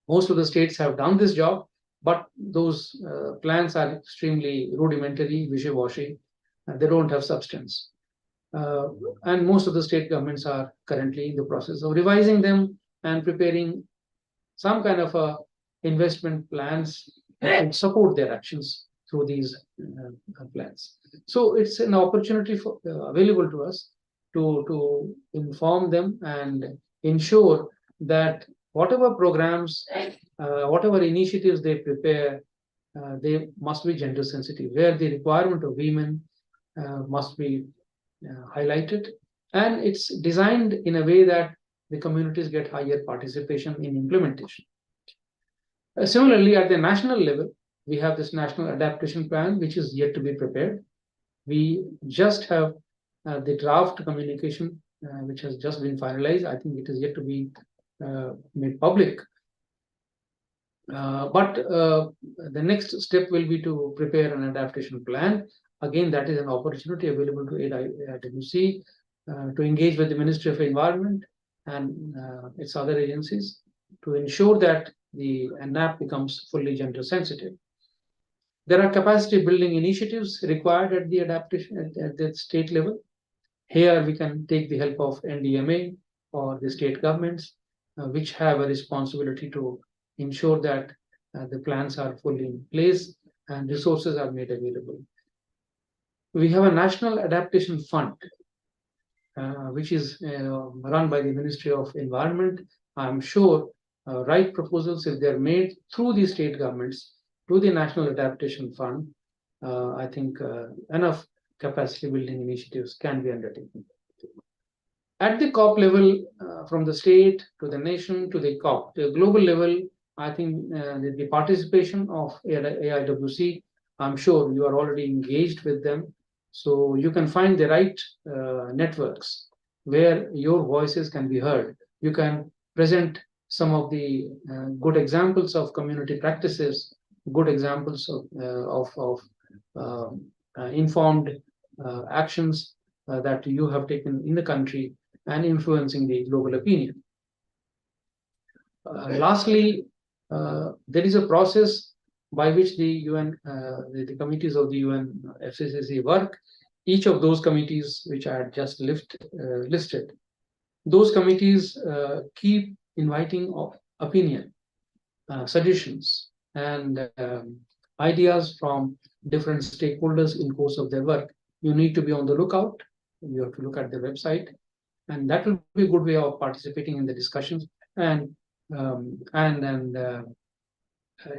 Most of the states have done this job, but those plans are extremely rudimentary, wishy-washy, and they don't have substance. And most of the state governments are currently in the process of revising them and preparing some kind of investment plans that support their actions through these plans. So it's an opportunity available to us to inform them and ensure that whatever programs, whatever initiatives they prepare, they must be gender sensitive, where the requirement of women must be highlighted, and it's designed in a way that the communities get higher participation in implementation. Similarly, at the national level, we have this national adaptation plan, which is yet to be prepared. We just have the draft communication, which has just been finalized. I think it is yet to be made public. But the next step will be to prepare an adaptation plan. Again, that is an opportunity available to AIWC to engage with the Ministry of Environment and its other agencies to ensure that the NAP becomes fully gender sensitive. There are capacity building initiatives required at the adaptation at the state level. Here we can take the help of NDMA or the state governments, which have a responsibility to ensure that the plans are fully in place and resources are made available. We have a National Adaptation Fund, which is run by the Ministry of Environment. I'm sure right proposals, if they're made through the state governments to the National Adaptation Fund, I think enough capacity building initiatives can be undertaken. At the COP level, from the state to the nation to the COP, the global level, I think the participation of AIWC, I'm sure you are already engaged with them. So you can find the right networks where your voices can be heard. You can present some of the good examples of community practices, good examples of informed actions that you have taken in the country and influencing the global opinion. Lastly, there is a process by which the UN, the committees of the UN FCCC work. Each of those committees which I had just listed, those committees keep inviting opinion, suggestions, and ideas from different stakeholders in course of their work. You need to be on the lookout. You have to look at the website, and that will be a good way of participating in the discussions and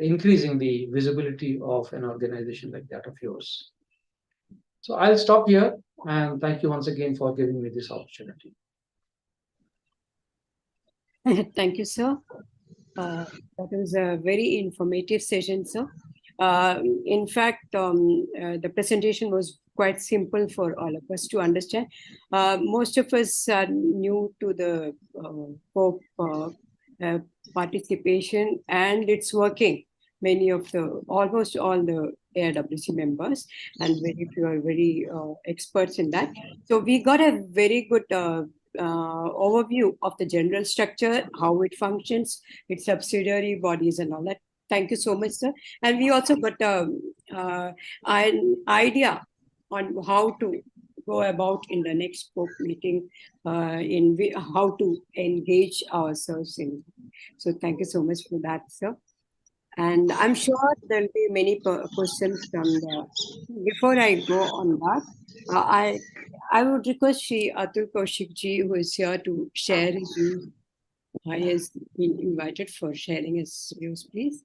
increasing the visibility of an organization like that of yours. So I'll stop here, and thank you once again for giving me this opportunity. Thank you, sir. That was a very informative session, sir. In fact, the presentation was quite simple for all of us to understand. Most of us are new to the COP participation, and it's working. Almost all the AIWC members, and very few are very experts in that. So we got a very good overview of the general structure, how it functions, its subsidiary bodies and all that. Thank you so much, sir. And we also got an idea on how to go about in the next COP meeting, how to engage ourselves in. So thank you so much for that, sir. And I'm sure there'll be many questions from there. Before I go on that, I would request Shri Atul Kaushik ji, who is here to share his views. He has been invited for sharing his views, please.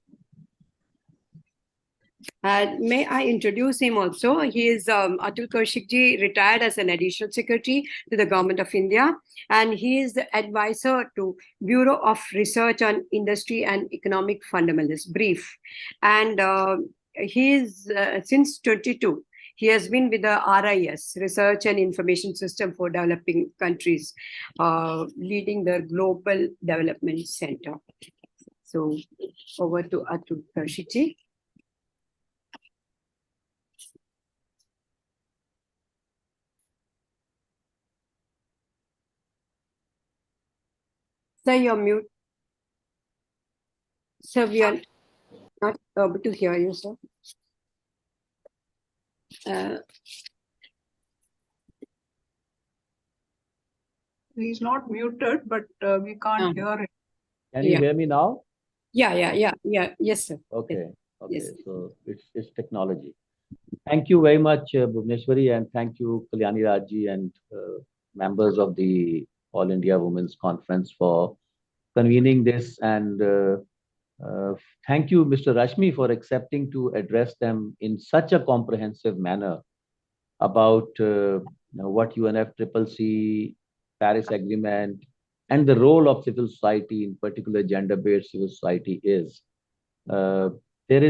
May I introduce him also? He is Atul Kaushik ji, retired as an additional secretary to the Government of India, and he is the advisor to Bureau of Research on Industry and Economic Fundamentals, BRIEF. And he is, since 22, he has been with the RIS, Research and Information System for Developing Countries, leading the Global Development Center. So over to Atul Kaushik ji. Sir, you're mute. Sir, we are not able to hear you, sir. He's not muted, but we can't hear him. Can you hear me now? Yeah. Yes, sir. Okay. Yes. So it's technology. Thank you very much, Bhuvneshwari, and thank you, Kalyani Rajji, and members of the All India Women's Conference for convening this. And thank you, Mr. Rashmi, for accepting to address them in such a comprehensive manner about what UNFCCC, Paris Agreement, and the role of civil society, in particular gender-based civil society, is. There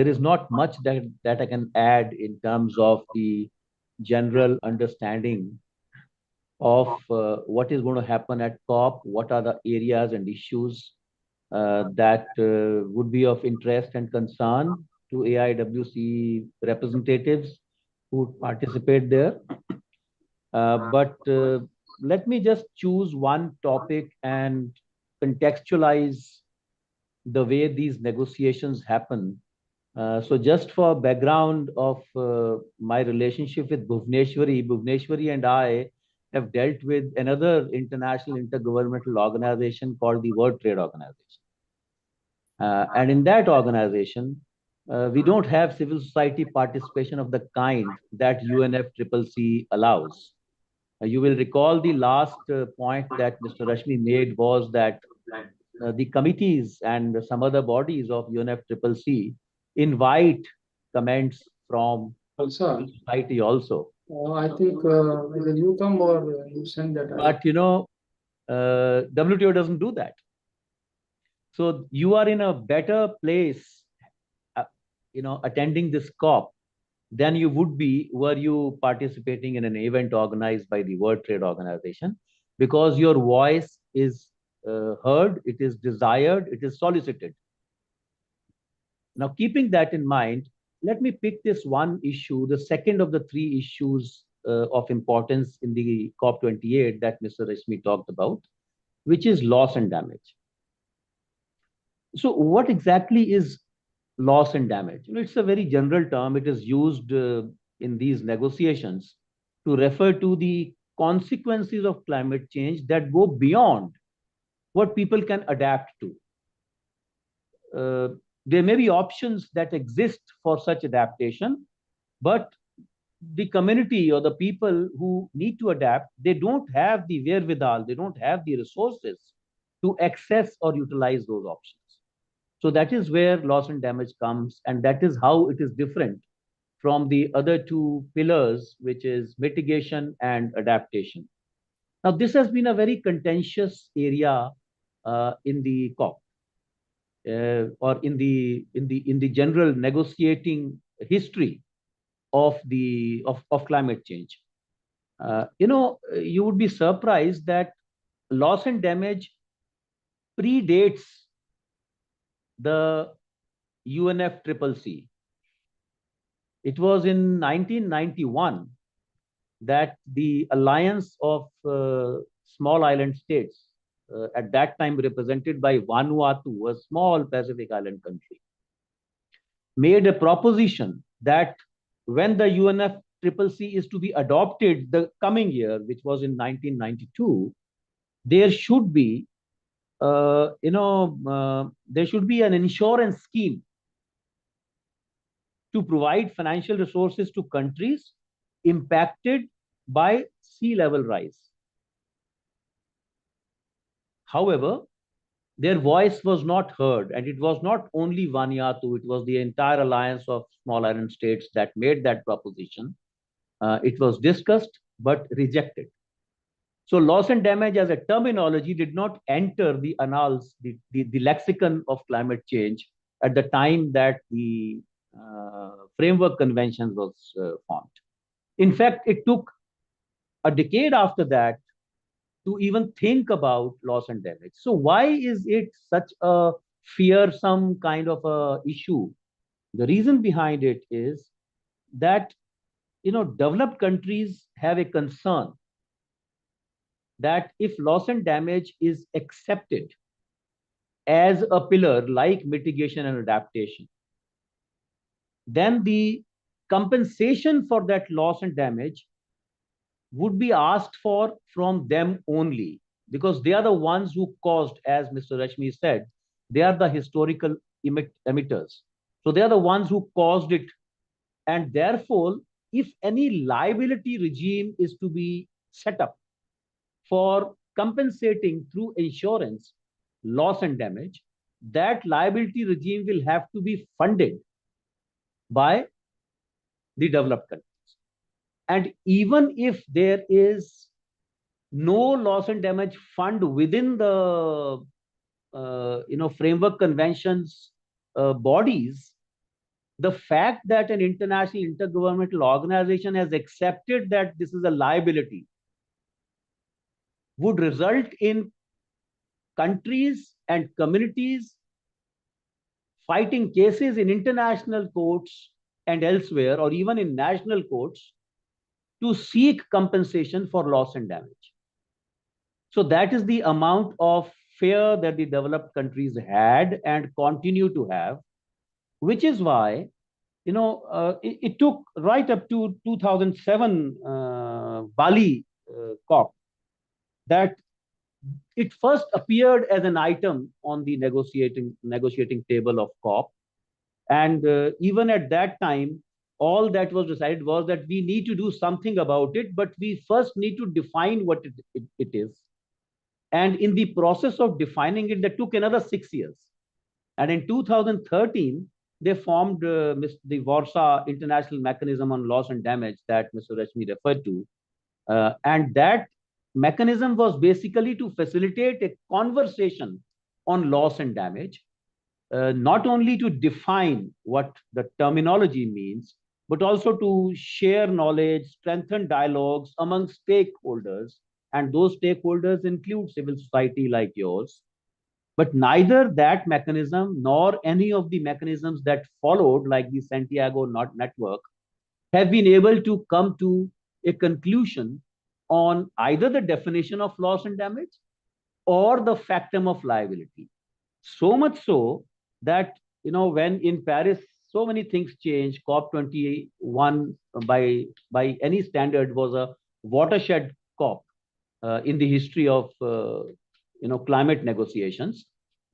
is not much that I can add in terms of the general understanding of what is going to happen at COP, what are the areas and issues that would be of interest and concern to AIWC representatives who participate there. But let me just choose one topic and contextualize the way these negotiations happen. So just for background of my relationship with Bhuvneshwari and I have dealt with another international intergovernmental organization called the World Trade Organization. And in that organization, we don't have civil society participation of the kind that UNFCCC allows. You will recall the last point that Mr. Rashmi made was that the committees and some other bodies of UNFCCC invite comments from society also. I think either you come or you send that. But WTO doesn't do that. So you are in a better place, attending this COP than you would be were you participating in an event organized by the World Trade Organization, because your voice is heard, it is desired, it is solicited. Now, keeping that in mind, let me pick this one issue, the second of the three issues of importance in the COP28 that Mr. Rashmi talked about, which is loss and damage. So what exactly is loss and damage? It's a very general term. It is used in these negotiations to refer to the consequences of climate change that go beyond what people can adapt to. There may be options that exist for such adaptation, but the community or the people who need to adapt, they don't have the wherewithal, they don't have the resources to access or utilize those options. So that is where loss and damage comes, and that is how it is different from the other two pillars, which is mitigation and adaptation. Now, this has been a very contentious area in the COP or in the general negotiating history of climate change. You would be surprised that loss and damage predates the UNFCCC. It was in 1991 that the Alliance of Small Island States, at that time represented by Vanuatu, a small Pacific island country, made a proposition that when the UNFCCC is to be adopted the coming year, which was in 1992, there should be there should be an insurance scheme to provide financial resources to countries impacted by sea level rise. However, their voice was not heard, and it was not only Vanuatu, it was the entire alliance of small island states that made that proposition. It was discussed but rejected. So loss and damage as a terminology did not enter the annals, the lexicon of climate change at the time that the framework convention was formed. In fact, it took a decade after that to even think about loss and damage. So why is it such a fearsome kind of a issue? The reason behind it is that developed countries have a concern that if loss and damage is accepted as a pillar like mitigation and adaptation, then the compensation for that loss and damage would be asked for from them only, because they are the ones who caused, as Mr. Rashmi said, they are the historical emitters. So they are the ones who caused it. And therefore, if any liability regime is to be set up for compensating through insurance loss and damage, that liability regime will have to be funded by the developed countries. And even if there is no loss and damage fund within the framework conventions bodies, the fact that an international intergovernmental organization has accepted that this is a liability would result in countries and communities fighting cases in international courts and elsewhere, or even in national courts, to seek compensation for loss and damage. So that is the amount of fear that the developed countries had and continue to have, which is why it took right up to 2007 Bali COP that it first appeared as an item on the negotiating table of COP. And even at that time, all that was decided was that we need to do something about it, but we first need to define what it is. And in the process of defining it, that took another 6 years. And in 2013, they formed the Warsaw International Mechanism on Loss and Damage that Mr. Rashmi referred to. And that mechanism was basically to facilitate a conversation on loss and damage, not only to define what the terminology means, but also to share knowledge, strengthen dialogues among stakeholders. And those stakeholders include civil society like yours. But neither that mechanism nor any of the mechanisms that followed, like the Santiago Network, have been able to come to a conclusion on either the definition of loss and damage or the factum of liability. So much so that, when in Paris, so many things changed. COP21 by any standard was a watershed COP in the history of climate negotiations.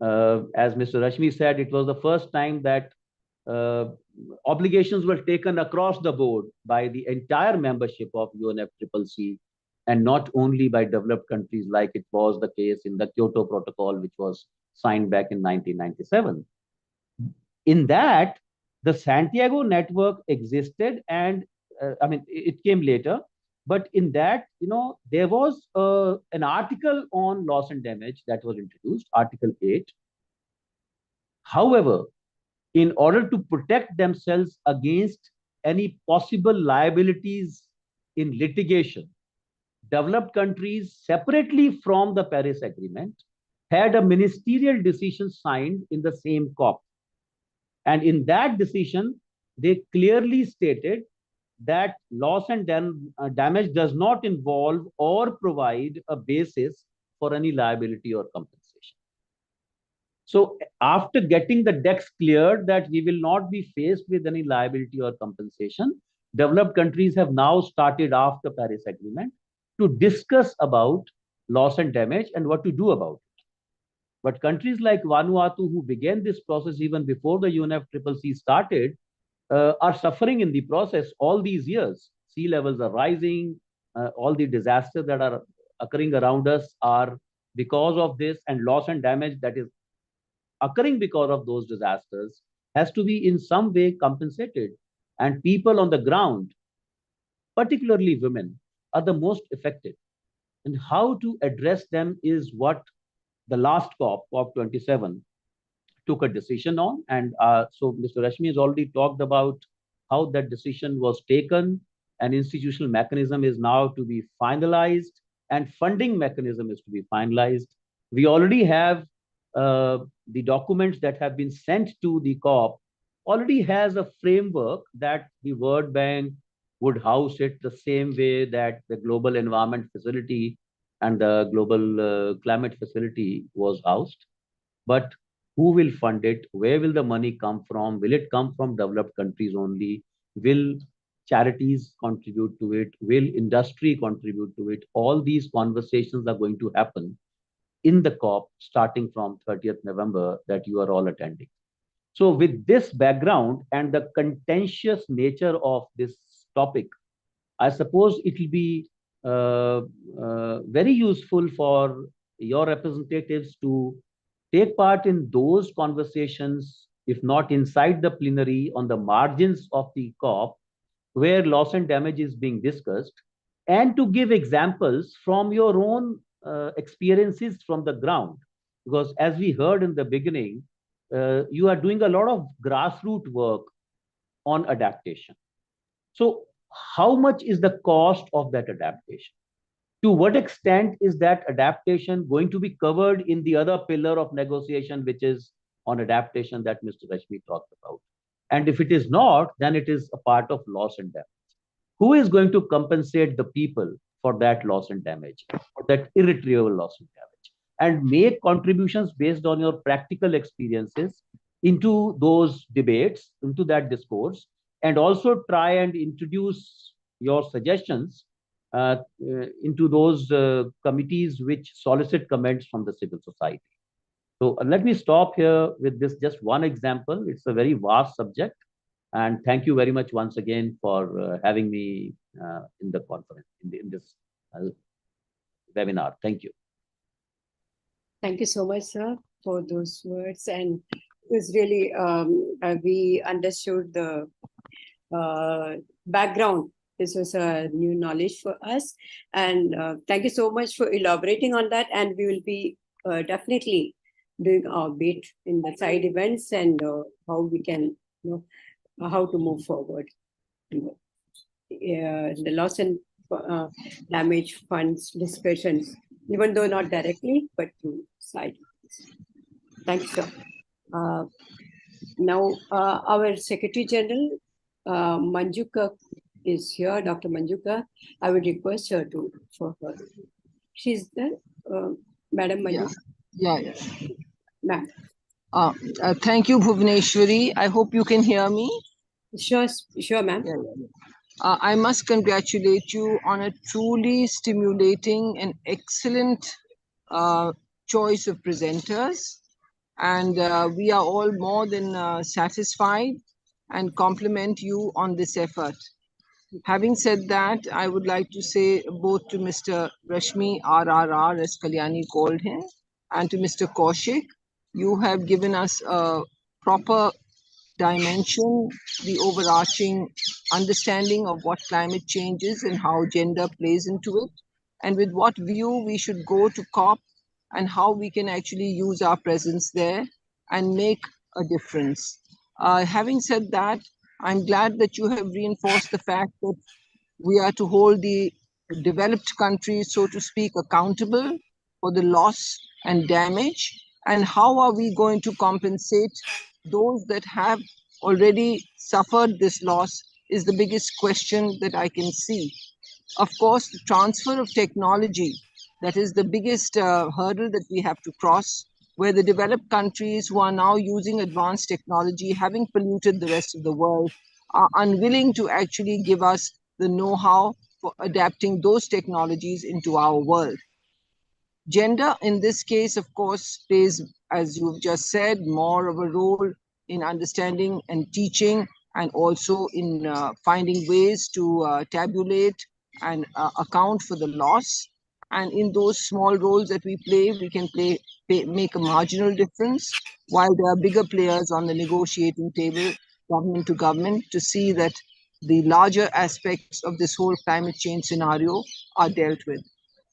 As Mr. Rashmi said, it was the first time that obligations were taken across the board by the entire membership of UNFCCC, and not only by developed countries like it was the case in the Kyoto Protocol, which was signed back in 1997. In that, the Santiago network existed, and it came later. But in that, there was an article on loss and damage that was introduced, Article 8. However, in order to protect themselves against any possible liabilities in litigation, developed countries, separately from the Paris Agreement, had a ministerial decision signed in the same COP. And in that decision, they clearly stated that loss and damage does not involve or provide a basis for any liability or compensation. So after getting the decks cleared that we will not be faced with any liability or compensation, developed countries have now started, after Paris Agreement, to discuss about loss and damage and what to do about it. But countries like Vanuatu, who began this process even before the UNFCCC started, are suffering in the process all these years. Sea levels are rising. All the disasters that are occurring around us are because of this, and loss and damage that is occurring because of those disasters has to be in some way compensated. And people on the ground, particularly women, are the most affected. And how to address them is what the last COP, COP27, took a decision on. And so Mr. Rashmi has already talked about how that decision was taken. An institutional mechanism is now to be finalized, and funding mechanism is to be finalized. We already have the documents that have been sent to the COP already has a framework that the World Bank would house it the same way that the Global Environment Facility and the Global Climate Facility was housed. But who will fund it? Where will the money come from? Will it come from developed countries only? Will charities contribute to it? Will industry contribute to it? All these conversations are going to happen in the COP starting from 30th November that you are all attending. So with this background and the contentious nature of this topic, I suppose it will be very useful for your representatives to take part in those conversations, if not inside the plenary, on the margins of the COP, where loss and damage is being discussed, and to give examples from your own experiences from the ground. Because as we heard in the beginning, you are doing a lot of grassroots work on adaptation. So how much is the cost of that adaptation? To what extent is that adaptation going to be covered in the other pillar of negotiation, which is on adaptation that Mr. Rashmi talked about? And if it is not, then it is a part of loss and damage. Who is going to compensate the people for that loss and damage, for that irretrievable loss and damage? And make contributions based on your practical experiences into those debates, into that discourse, and also try and introduce your suggestions into those committees which solicit comments from the civil society. So let me stop here with this just one example. It's a very vast subject. And thank you very much once again for having me in the conference, in this webinar. Thank you. Thank you so much, sir, for those words. And it was really, we understood the background. This was a new knowledge for us. And thank you so much for elaborating on that. And we will be definitely doing our bit in the side events and how we can, how to move forward. The loss and damage funds discussions, even though not directly, but through side events. Thank you, sir. Now, our Secretary General, Manjuka, is here, Dr. Manjuka. I would request her for her. She's there, Madam Manjuka. Yeah. Ma'am. Thank you, Bhuvneshwari. I hope you can hear me. Sure, sure, ma'am. I must congratulate you on a truly stimulating and excellent choice of presenters. And we are all more than satisfied and compliment you on this effort. Having said that, I would like to say both to Mr. Rashmi RRR, as Kalyani called him, and to Mr. Kaushik, you have given us a proper dimension, the overarching understanding of what climate change is and how gender plays into it, and with what view we should go to COP and how we can actually use our presence there and make a difference. Having said that, I'm glad that you have reinforced the fact that we are to hold the developed countries, so to speak, accountable for the loss and damage. And how are we going to compensate those that have already suffered this loss is the biggest question that I can see. Of course, the transfer of technology, that is the biggest hurdle that we have to cross, where the developed countries who are now using advanced technology, having polluted the rest of the world, are unwilling to actually give us the know-how for adapting those technologies into our world. Gender, in this case, of course, plays, as you've just said, more of a role in understanding and teaching, and also in finding ways to tabulate and account for the loss. And in those small roles that we play, we can make a marginal difference, while there are bigger players on the negotiating table, government to government, to see that the larger aspects of this whole climate change scenario are dealt with.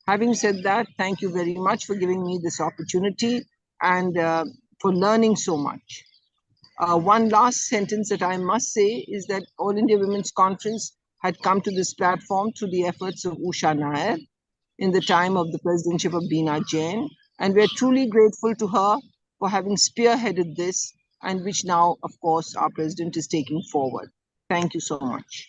Having said that, thank you very much for giving me this opportunity and for learning so much. One last sentence that I must say is that All India Women's Conference had come to this platform through the efforts of Usha Nair in the time of the presidentship of Beena Jain. And we're truly grateful to her for having spearheaded this, and which now, of course, our president is taking forward. Thank you so much.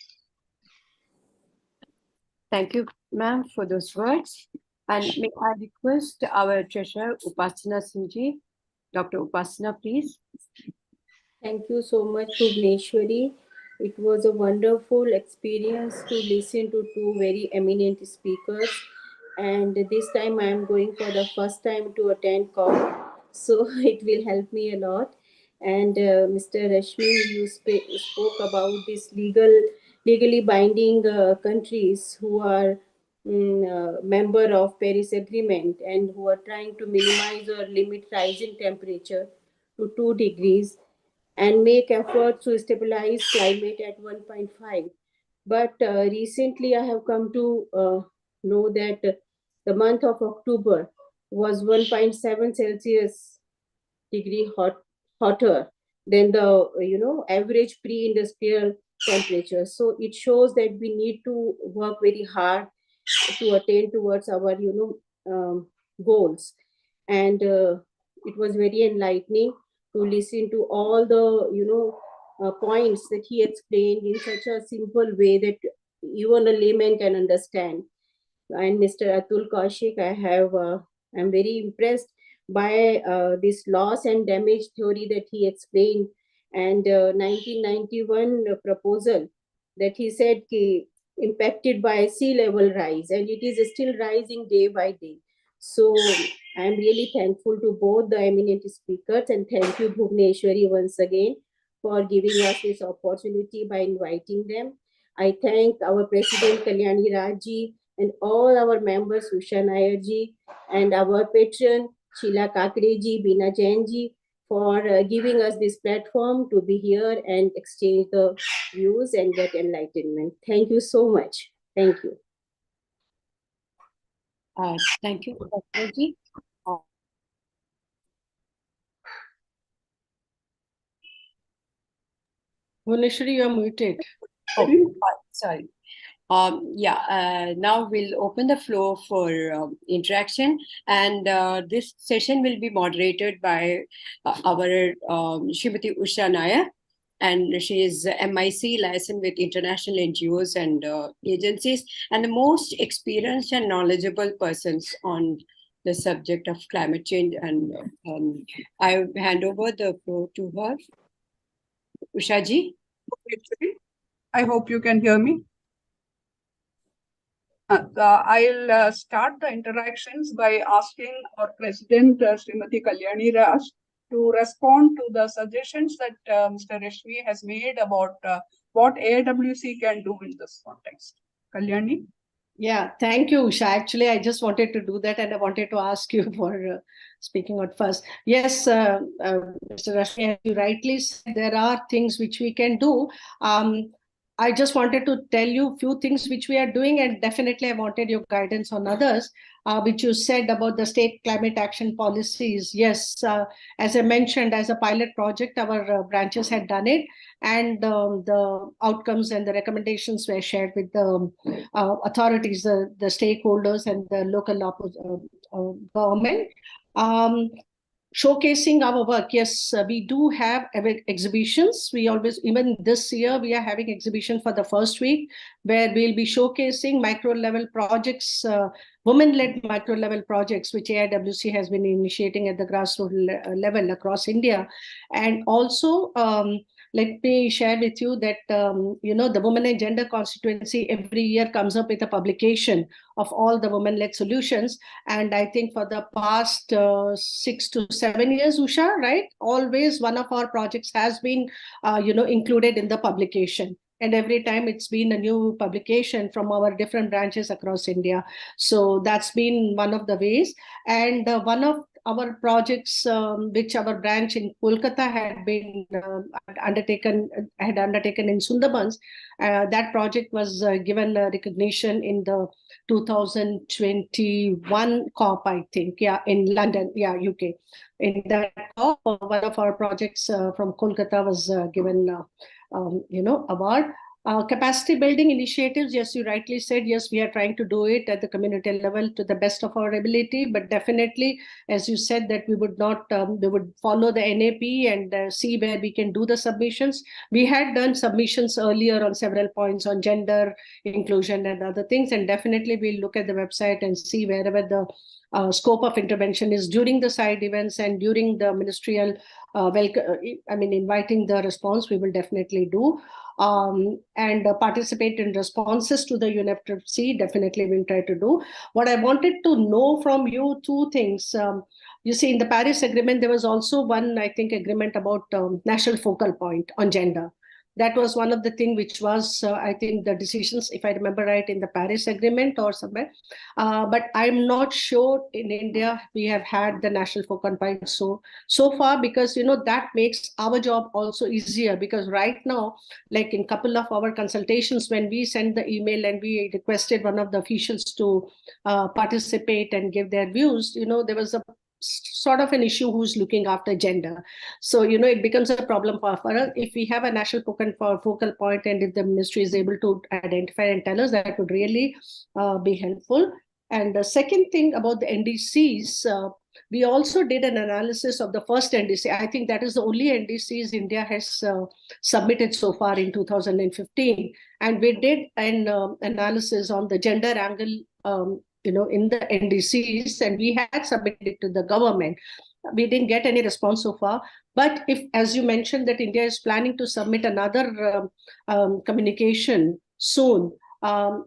Thank you, ma'am, for those words. And may I request our treasurer, Upasana Singhji. Dr. Upasana, please. Thank you so much, Bhuvneshwari. It was a wonderful experience to listen to two very eminent speakers. And this time I am going for the first time to attend COP, so it will help me a lot. And Mr. Rashmi, you spoke about this legally binding countries who are member of Paris Agreement and who are trying to minimize or limit rising temperature to 2 degrees and make efforts to stabilize climate at 1.5. But recently I have come to know that the month of October was 1.7 Celsius degree hotter than the average pre-industrial temperature. So it shows that we need to work very hard to attain towards our goals. And it was very enlightening to listen to all the points that he explained in such a simple way that even a layman can understand. And Mr. Atul Kaushik, I'm very impressed by this loss and damage theory that he explained, and 1991 proposal that he said impacted by sea level rise, and it is still rising day by day. So I'm really thankful to both the eminent speakers, and thank you, Bhuvneshwari, once again for giving us this opportunity by inviting them. I thank our President Kalyani Rajji and all our members, Usha Nairji, and our patron, Sheila Kakreji, Beena Jainji, for giving us this platform to be here and exchange the views and get enlightenment. Thank you so much. Thank you. Thank you, Dr. Ji. Bhuvneshwari, you are muted. Oh, sorry. Now we'll open the floor for interaction, and this session will be moderated by our Srimati Usha Nair, and she is MIC licensed with international NGOs and agencies, and the most experienced and knowledgeable persons on the subject of climate change. And I hand over the floor to her. Usha ji. I hope you can hear me. I'll start the interactions by asking our President, Srimati Kalyani Raj, to respond to the suggestions that Mr. Rashmi has made about what AIWC can do in this context. Kalyani? Yeah, thank you, Usha. Actually, I just wanted to do that and I wanted to ask you for speaking out first. Yes, Mr. Rashmi, as you rightly said, there are things which we can do. I just wanted to tell you a few things which we are doing, and definitely I wanted your guidance on others, which you said about the state climate action policies. Yes, as I mentioned, as a pilot project, our branches had done it, and the outcomes and the recommendations were shared with the authorities, the stakeholders and the local government. Showcasing our work. Yes, we do have exhibitions. We always, even this year, we are having exhibition for the first week where we'll be showcasing micro level projects, women-led micro level projects, which AIWC has been initiating at the grassroots level across India. And also, let me share with you that, the Women and Gender Constituency every year comes up with a publication of all the women-led solutions. And I think for the past 6 to 7 years, Usha, right? Always one of our projects has been, included in the publication. And every time it's been a new publication from our different branches across India. So that's been one of the ways. And one of our projects, which our branch in Kolkata had been undertaken in Sundarbans, that project was given recognition in the 2021 COP, I think, in London, UK. In that COP, one of our projects from Kolkata was given, award. Capacity building initiatives, yes, you rightly said, yes, we are trying to do it at the community level to the best of our ability, but definitely, as you said, that we would not, we would follow the NAP and see where we can do the submissions. We had done submissions earlier on several points on gender, inclusion and other things, and definitely we'll look at the website and see wherever the scope of intervention is during the side events and during the ministerial, inviting the response, we will definitely do. And participate in responses to the UNFCCC, definitely we'll try to do. What I wanted to know from you, two things. You see, in the Paris Agreement, there was also one, I think, agreement about national focal point on gender. That was one of the things which was, I think, the decisions, if I remember right, in the Paris Agreement or somewhere. But I'm not sure in India we have had the national focal point so far, because, that makes our job also easier, because right now, like in a couple of our consultations, when we sent the email and we requested one of the officials to participate and give their views, there was a sort of an issue who's looking after gender. So, it becomes a problem for us. If we have a national focal point and if the ministry is able to identify and tell us, that would really be helpful. And the second thing about the NDCs, we also did an analysis of the first NDC. I think that is the only NDCs India has submitted so far in 2015. And we did an analysis on the gender angle in the NDCs, and we had submitted it to the government. We didn't get any response so far. But if, as you mentioned, that India is planning to submit another communication soon,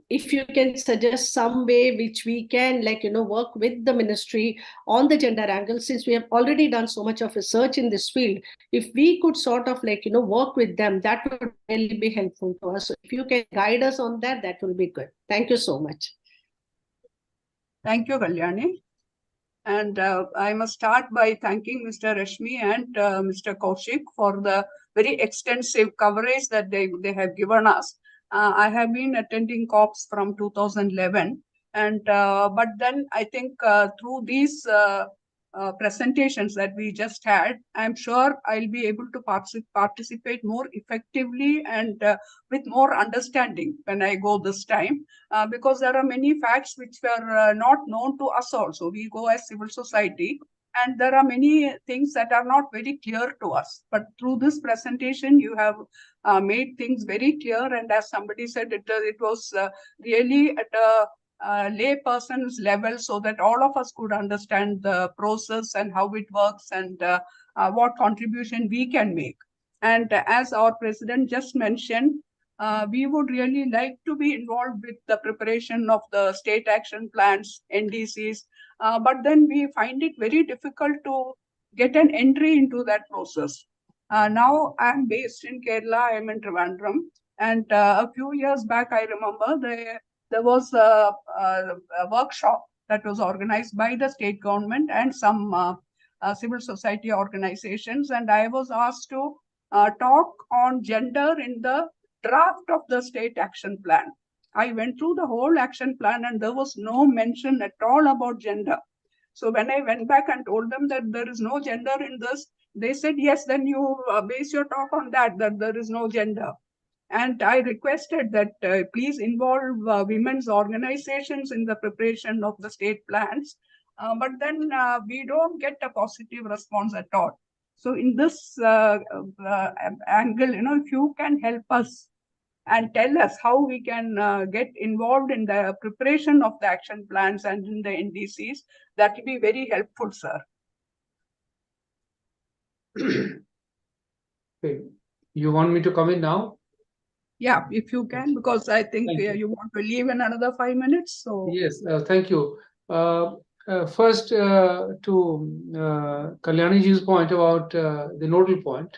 if you can suggest some way which we can, work with the ministry on the gender angle, since we have already done so much of research in this field, if we could sort of work with them, that would really be helpful to us. So if you can guide us on that, that will be good. Thank you so much. Thank you, Kalyani. And I must start by thanking Mr. Rashmi and Mr. Kaushik for the very extensive coverage that they have given us. I have been attending COPs from 2011, and but then I think through these presentations that we just had, I'm sure I'll be able to participate more effectively and with more understanding when I go this time, because there are many facts which were not known to us also. We go as civil society, and there are many things that are not very clear to us. But through this presentation, you have made things very clear. And as somebody said, it was really at lay person's level so that all of us could understand the process and how it works and what contribution we can make. And as our president just mentioned, we would really like to be involved with the preparation of the state action plans, NDCs, but then we find it very difficult to get an entry into that process. Now I'm based in Kerala, I'm in Trivandrum, and a few years back, I remember there was a workshop that was organized by the state government and some civil society organizations, and I was asked to talk on gender in the draft of the state action plan. I went through the whole action plan and there was no mention at all about gender. So when I went back and told them that there is no gender in this, they said, yes, then you base your talk on that there is no gender. And I requested that please involve women's organizations in the preparation of the state plans. But then we don't get a positive response at all. So in this angle, if you can help us and tell us how we can get involved in the preparation of the action plans and in the NDCs, that will be very helpful, sir. Okay. You want me to come in now? Yeah, if you can, because I think you want to leave in another 5 minutes. So Yes, thank you. First, to Kalyaniji's point about the nodal point,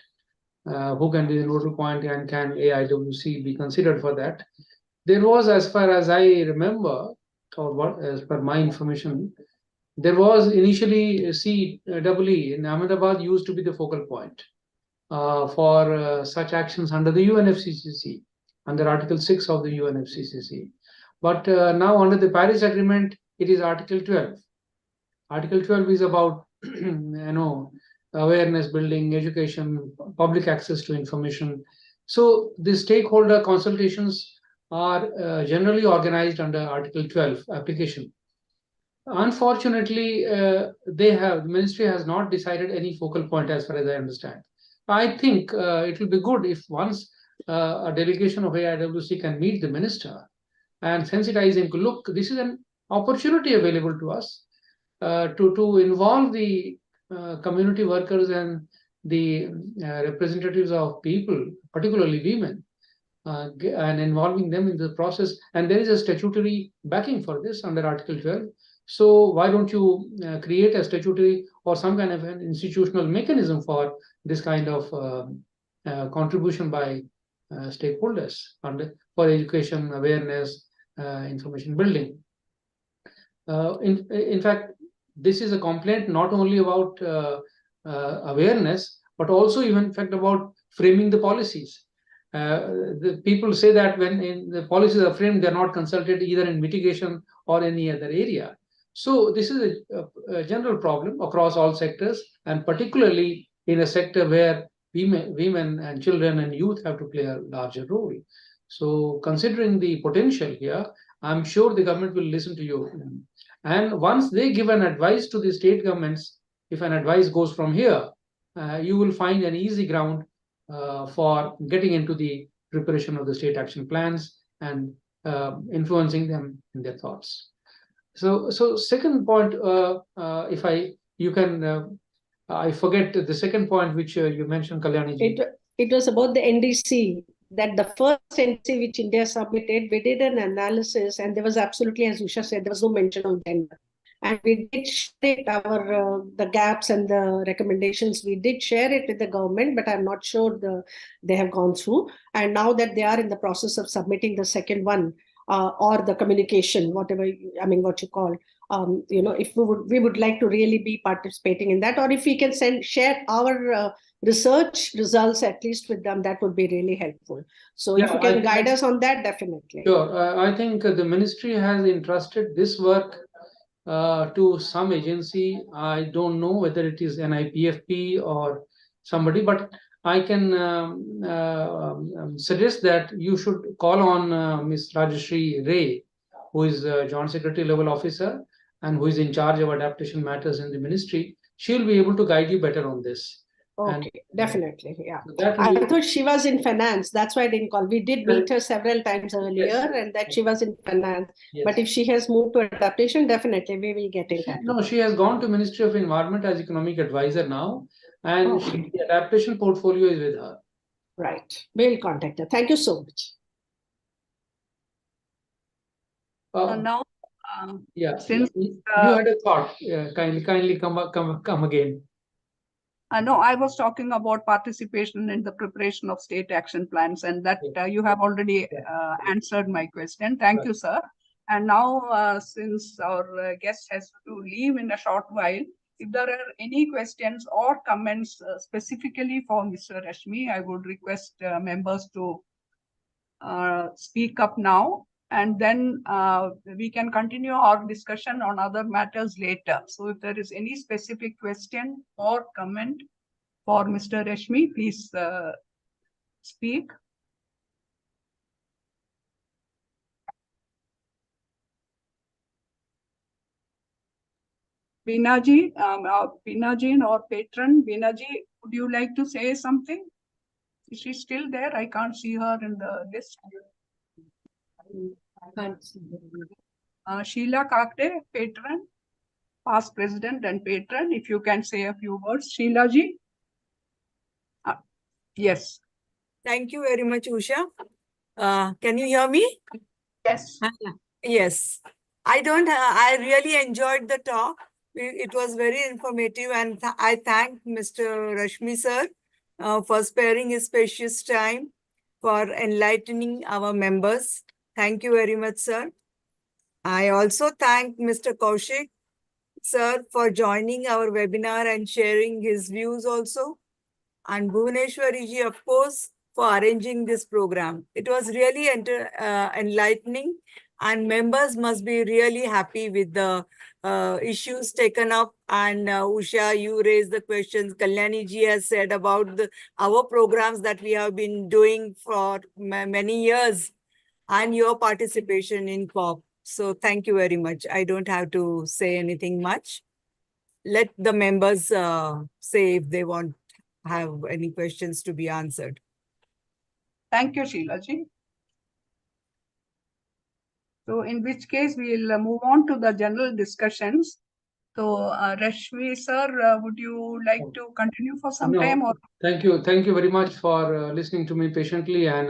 who can be the nodal point and can AIWC be considered for that? There was, as far as I remember, or what, as per my information, there was initially CEE in Ahmedabad used to be the focal point for such actions under the UNFCCC, under Article 6 of the UNFCCC. But now under the Paris Agreement, it is Article 12. Article 12 is about, awareness building, education, public access to information. So the stakeholder consultations are generally organized under Article 12 application. Unfortunately, the ministry has not decided any focal point as far as I understand. I think it will be good if once a delegation of AIWC can meet the minister and sensitize him to look, this is an opportunity available to us to involve the community workers and the representatives of people, particularly women, and involving them in the process. And there is a statutory backing for this under Article 12. So why don't you create a statutory or some kind of an institutional mechanism for this kind of contribution by stakeholders for education, awareness, information building. In fact, this is a complaint not only about awareness, but also even in fact about framing the policies. The people say that when the policies are framed, they're not consulted either in mitigation or any other area. So this is a general problem across all sectors, and particularly in a sector where women and children and youth have to play a larger role. So considering the potential here, I'm sure the government will listen to you. And once they give an advice to the state governments, if an advice goes from here, you will find an easy ground for getting into the preparation of the state action plans and influencing them in their thoughts. So second point, I forget the second point which you mentioned, Kalyani. It was about the NDC, that the first NDC which India submitted, we did an analysis and there was absolutely, as Usha said, there was no mention of gender. And we did share it, the gaps and the recommendations, we did share it with the government, but I'm not sure they have gone through. And now that they are in the process of submitting the second one, or the communication, whatever, what you call, if we would like to really be participating in that, or if we can share our research results at least with them, that would be really helpful. So if you can guide us on that, definitely. Sure. I think the ministry has entrusted this work to some agency. I don't know whether it is NIPFP or somebody, but I can suggest that you should call on Ms. Rajeshri Ray, who is a Joint Secretary level officer and who is in charge of adaptation matters in the ministry. She'll be able to guide you better on this. And- Okay, definitely, yeah. So that I will be, thought she was in finance. That's why I didn't call. We did meet her several times earlier, and that she was in finance. yes. But if she has moved to adaptation, definitely we will get in touch. No, she has gone to Ministry of Environment as economic advisor now, and Oh. the adaptation portfolio is with her. Right. We'll contact her. Thank you so much. Now, Yeah, since, you had a thought. Kindly come again. no, I was talking about participation in the preparation of state action plans, and that you have already answered my question. Thank you, sir. And now, since our guest has to leave in a short while, if there are any questions or comments specifically for Mr. Rashmi, I would request members to speak up now, and then we can continue our discussion on other matters later. So if there is any specific question or comment for Mr. Rashmi, please speak. Binaji, Binaji or patron, Binaji, would you like to say something? Is she still there? I can't see her in the list. Sheila Kakde, patron, past president and patron. If you can say a few words, Sheila ji. Yes. Thank you very much, Usha. Can you hear me? Yes. Yes. I really enjoyed the talk. It was very informative, and I thank Mr. Rashmi sir for sparing his precious time for enlightening our members. Thank you very much, sir. I also thank Mr. Kaushik sir for joining our webinar and sharing his views also. And Bhuvaneshwari ji, of course, for arranging this program. It was really enlightening, and members must be really happy with the issues taken up. And Usha, you raised the questions. Kalyani ji has said about our programs that we have been doing for many years and your participation in COP. So thank you very much. I don't have to say anything much. Let the members say if they want have any questions to be answered. Thank you, Sheila ji. So in which case we'll move on to the general discussions. So Rashmi sir, would you like to continue for some time? Or Thank you. Thank you very much for listening to me patiently and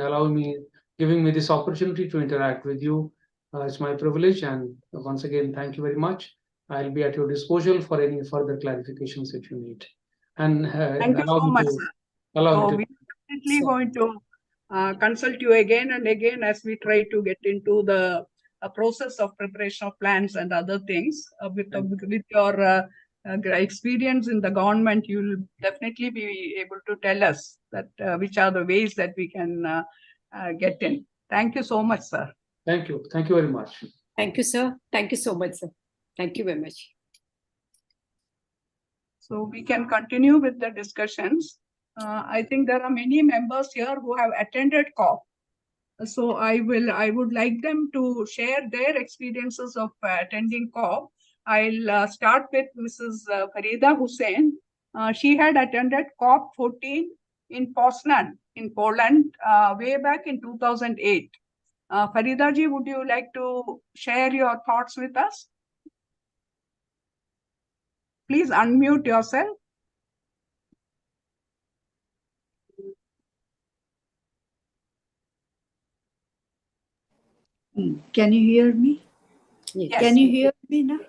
giving me this opportunity to interact with you. It's my privilege, and once again, thank you very much. I'll be at your disposal for any further clarifications that you need. And thank you so much, sir. So we're definitely going to consult you again and again as we try to get into the process of preparation of plans and other things. With your experience in the government, you'll definitely be able to tell us that which are the ways that we can get in. Thank you so much, sir. Thank you. Thank you very much. Thank you, sir. Thank you so much, sir. Thank you very much. So we can continue with the discussions. I think there are many members here who have attended COP. So I would like them to share their experiences of attending COP. I'll start with Mrs. Farida Hussain. She had attended COP 14 in Poznan in Poland way back in 2008. Farida ji, would you like to share your thoughts with us? Please unmute yourself. Can you hear me? Yes. Can you hear me now?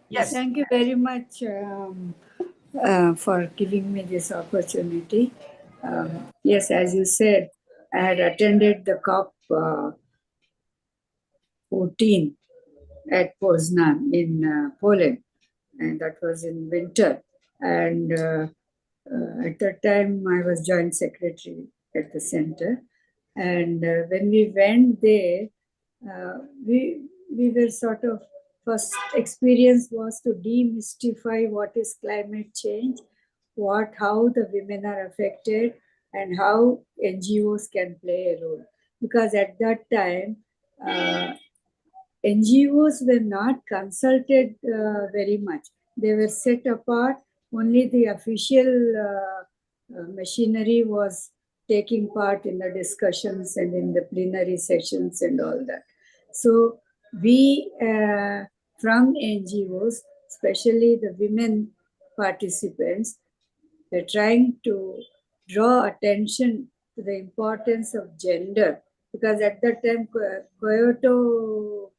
Yes. Thank you very much for giving me this opportunity. Yes, as you said, I had attended the COP 14 at Poznan in Poland, and that was in winter. And at that time, I was joint secretary at the center. And when we went there, we were sort of, first experience was to demystify what is climate change, how the women are affected, and how NGOs can play a role. Because at that time, NGOs were not consulted very much. They were set apart. Only the official machinery was taking part in the discussions and in the plenary sessions and all that. So we from NGOs, especially the women participants, they're trying to draw attention to the importance of gender, because at that time Kyoto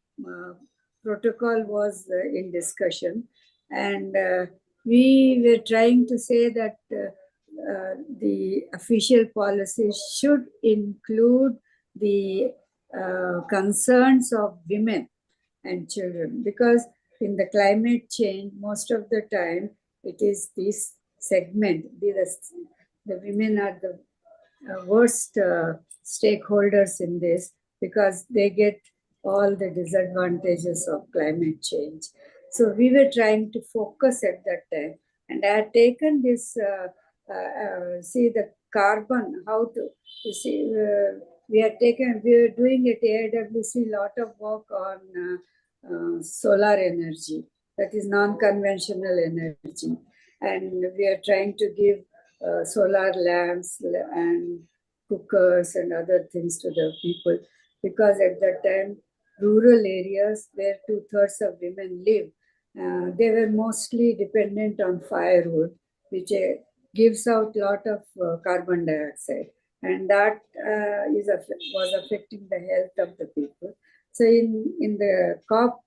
protocol was in discussion, and we were trying to say that the official policies should include the concerns of women and children, because in the climate change, most of the time it is this segment. The women are the worst stakeholders in this, because they get all the disadvantages of climate change. So we were trying to focus at that time, and I had taken this, see the carbon, how to, you see, we are doing at AIWC lot of work on solar energy, that is non-conventional energy. And we are trying to give solar lamps and cookers and other things to the people, because at that time, rural areas where 2/3 of women live, they were mostly dependent on firewood, which gives out a lot of carbon dioxide, and that was affecting the health of the people. So in the COP,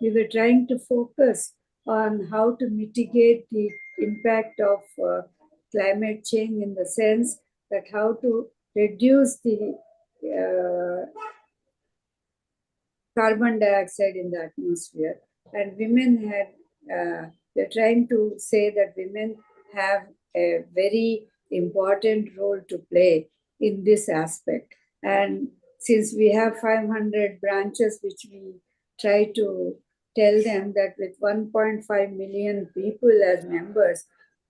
we were trying to focus on how to mitigate the impact of climate change, in the sense that how to reduce the carbon dioxide in the atmosphere. And women had, they're trying to say that women have a very important role to play in this aspect. And since we have 500 branches, which we try to tell them that with 1.5 million people as members,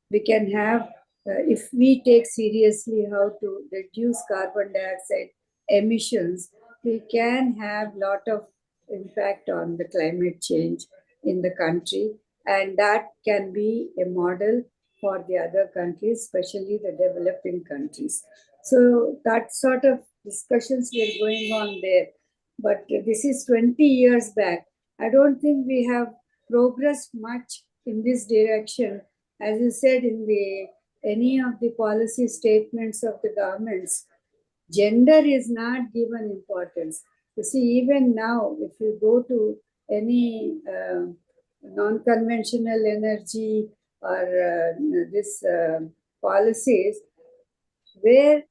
we can have, if we take seriously how to reduce carbon dioxide emissions, we can have a lot of impact on the climate change in the country. And that can be a model for the other countries, especially the developing countries. So that sort of discussions were going on there. But this is 20 years back. I don't think we have progressed much in this direction. As you said, in any of the policy statements of the governments, gender is not given importance. You see, even now, if you go to any non-conventional energy or this policies, where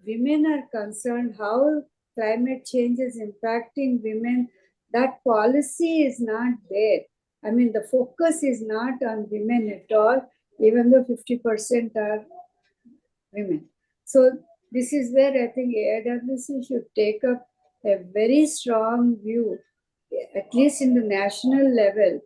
women are concerned, how climate change is impacting women, that policy is not there. I mean, the focus is not on women at all, even though 50% are women. So this is where I think AIWC should take up a very strong view, at least in the national level,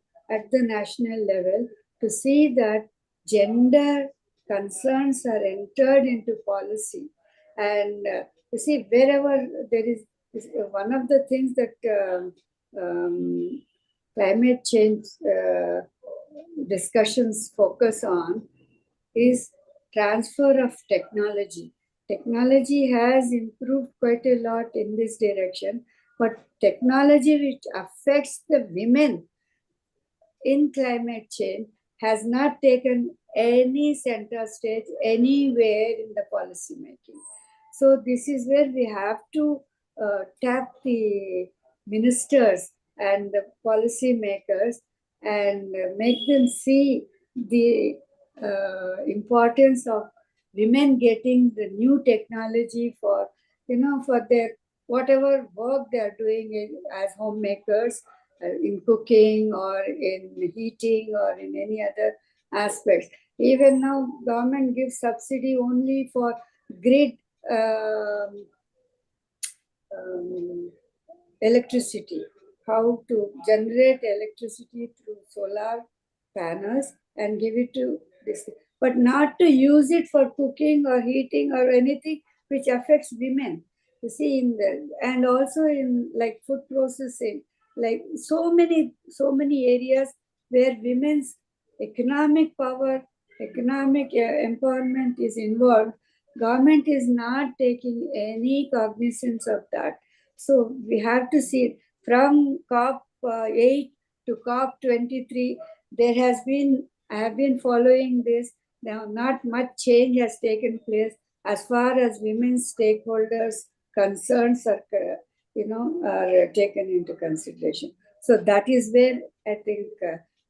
to see that gender concerns are entered into policy. And you see, wherever there is one of the things that climate change discussions focus on is transfer of technology. Technology has improved quite a lot in this direction, but technology which affects the women in climate change has not taken any center stage anywhere in the policy making. So this is where we have to tap the ministers and the policy makers and make them see the importance of women getting the new technology for, for their whatever work they are doing as homemakers, in cooking or in heating or in any other aspects. Even now, government gives subsidy only for grid electricity, how to generate electricity through solar panels and give it to this, but not to use it for cooking or heating or anything which affects women. You see, and also in like food processing, like so many areas where women's economic power economic empowerment is involved, government is not taking any cognizance of that. So we have to see from COP 8 to COP 23, there has been, I have been following this. Now, not much change has taken place as far as women's stakeholders' concerns are, are taken into consideration. So that is where I think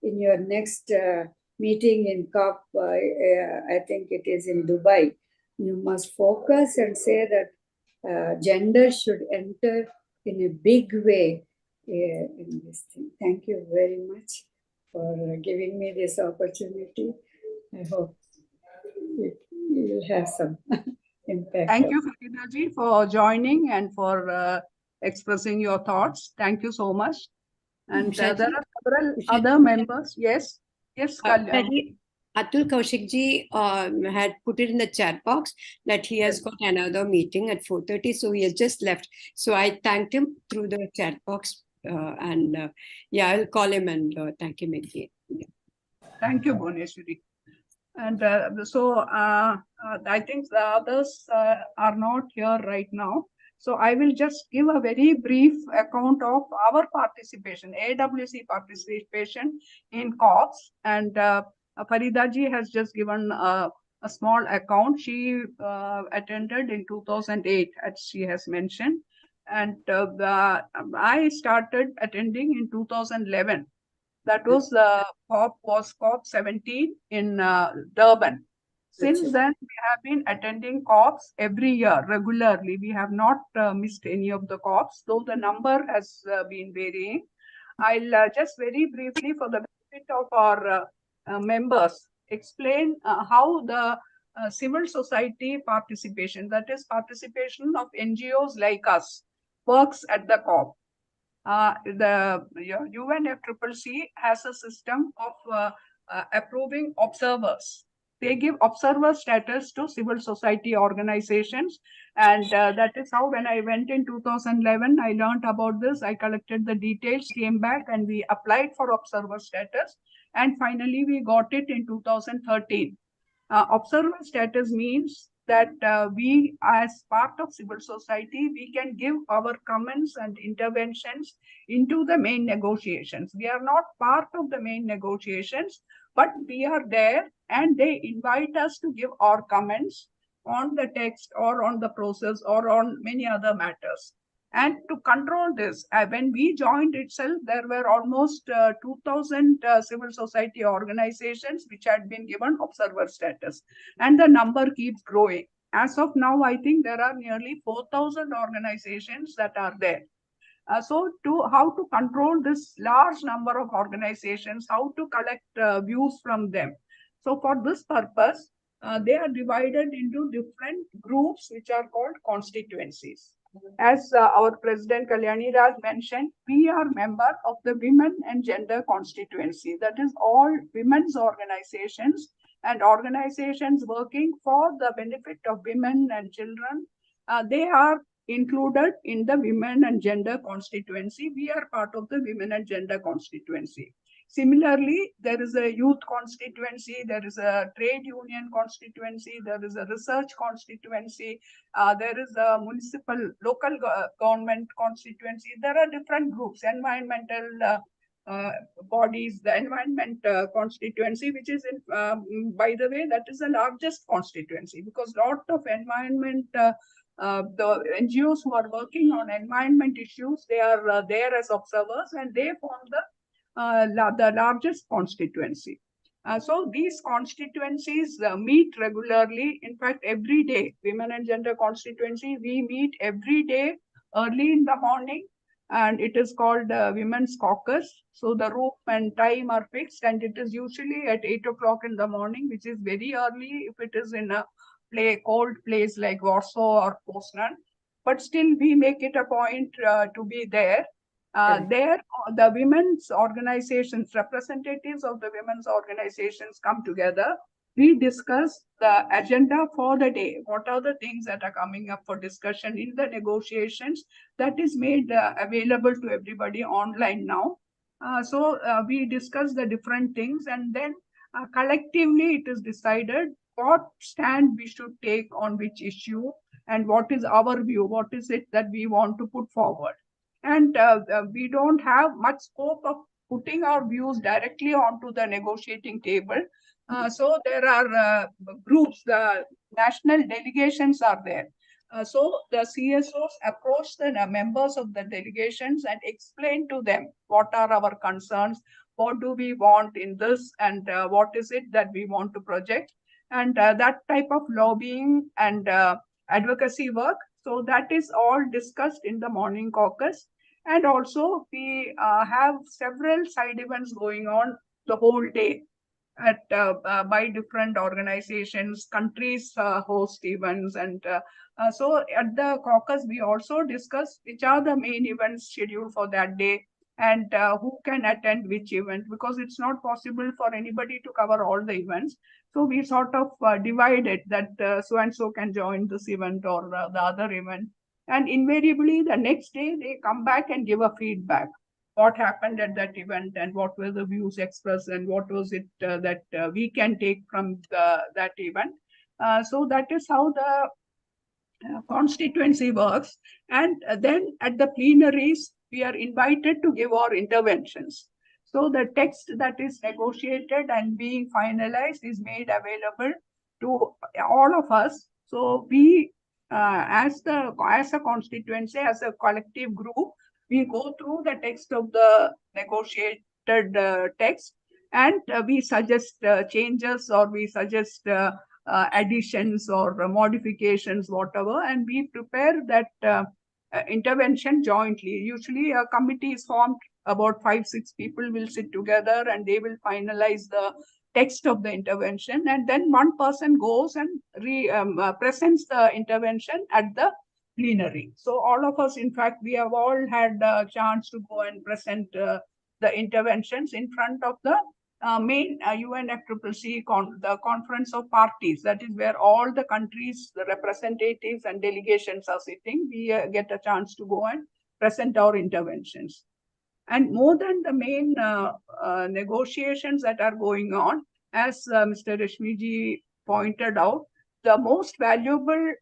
in your next meeting in COP, I think it is in Dubai, you must focus and say that gender should enter in a big way in this thing. Thank you very much for giving me this opportunity. I hope it will have some impact. Thank you, Farida ji, for joining and for expressing your thoughts. Thank you so much. And there are several other members. Yes, yes, Kalyani. Atul Kaushik ji had put it in the chat box that he has got another meeting at 4:30, so he has just left. So I thanked him through the chat box, and yeah, I'll call him and thank him again. Yeah. Thank you, Bhuneshwari. And I think the others are not here right now. So I will just give a very brief account of our participation, AWC participation in COPs. And Farida ji has just given a small account. She attended in 2008, as she has mentioned. And I started attending in 2011. That was COP 17 in Durban. Since then, we have been attending COPs every year regularly. We have not missed any of the COPs, though the number has been varying. I'll just very briefly, for the benefit of our members, explain how the civil society participation, that is participation of NGOs like us, works at the COP. The UNFCCC has a system of approving observers. They give observer status to civil society organizations. And that is how, when I went in 2011, I learned about this. I collected the details, came back, and we applied for observer status. And finally, we got it in 2013. Observer status means that we, as part of civil society, we can give our comments and interventions into the main negotiations. We are not part of the main negotiations, but we are there, and they invite us to give our comments on the text or on the process or on many other matters. And to control this, when we joined itself, there were almost 2,000 civil society organizations which had been given observer status. And the number keeps growing. As of now, I think there are nearly 4,000 organizations that are there. So how to control this large number of organizations, how to collect views from them. So for this purpose, they are divided into different groups which are called constituencies. As our President Kalyani Raj mentioned, we are member of the Women and Gender Constituency. That is all women's organizations and organizations working for the benefit of women and children. They are included in the Women and Gender Constituency. We are part of the Women and Gender Constituency. Similarly, there is a youth constituency, there is a trade union constituency, there is a research constituency, there is a municipal local government constituency. There are different groups, environmental bodies, the environment constituency, which is, by the way, that is the largest constituency, because a lot of environment, the NGOs who are working on environment issues, they are there as observers, and they form the largest constituency. So these constituencies meet regularly. In fact, every day, Women and Gender Constituency, we meet every day early in the morning, and it is called Women's Caucus. So the room and time are fixed, and it is usually at 8 o'clock in the morning, which is very early if it is in a cold place like Warsaw or Poznan. But still, we make it a point to be there. There, the women's organizations, representatives of the women's organizations come together. We discuss the agenda for the day. What are the things that are coming up for discussion in the negotiations? That is made available to everybody online now. So we discuss the different things, and then collectively it is decided what stand we should take on which issue and what is our view, what is it that we want to put forward. And we don't have much scope of putting our views directly onto the negotiating table. So there are groups, the national delegations are there. So the CSOs approach the members of the delegations and explain to them what are our concerns, what do we want in this, and what is it that we want to project. And that type of lobbying and advocacy work. So that is all discussed in the morning caucus. And also we have several side events going on the whole day at by different organizations, countries host events. And so at the caucus, we also discuss which are the main events scheduled for that day and who can attend which event, because it's not possible for anybody to cover all the events. So we sort of divide it that so-and-so can join this event or the other event. And invariably, the next day, they come back and give a feedback. What happened at that event and what were the views expressed and what was it that we can take from that event. So that is how the constituency works. And then at the plenaries, we are invited to give our interventions. So the text that is negotiated and being finalized is made available to all of us. So we, as a constituency, as a collective group, we go through the text of the negotiated text, and we suggest changes, or we suggest additions or modifications, whatever, and we prepare that intervention jointly. Usually a committee is formed, about 5-6 people will sit together and they will finalize the text of the intervention, and then one person goes and presents the intervention at the plenary. So all of us, in fact, we have all had a chance to go and present the interventions in front of the main UNFCCC, the Conference of Parties. That is where all the countries, the representatives and delegations are sitting. We get a chance to go and present our interventions. And more than the main negotiations that are going on, as Mr. Rashmiji pointed out, the most valuable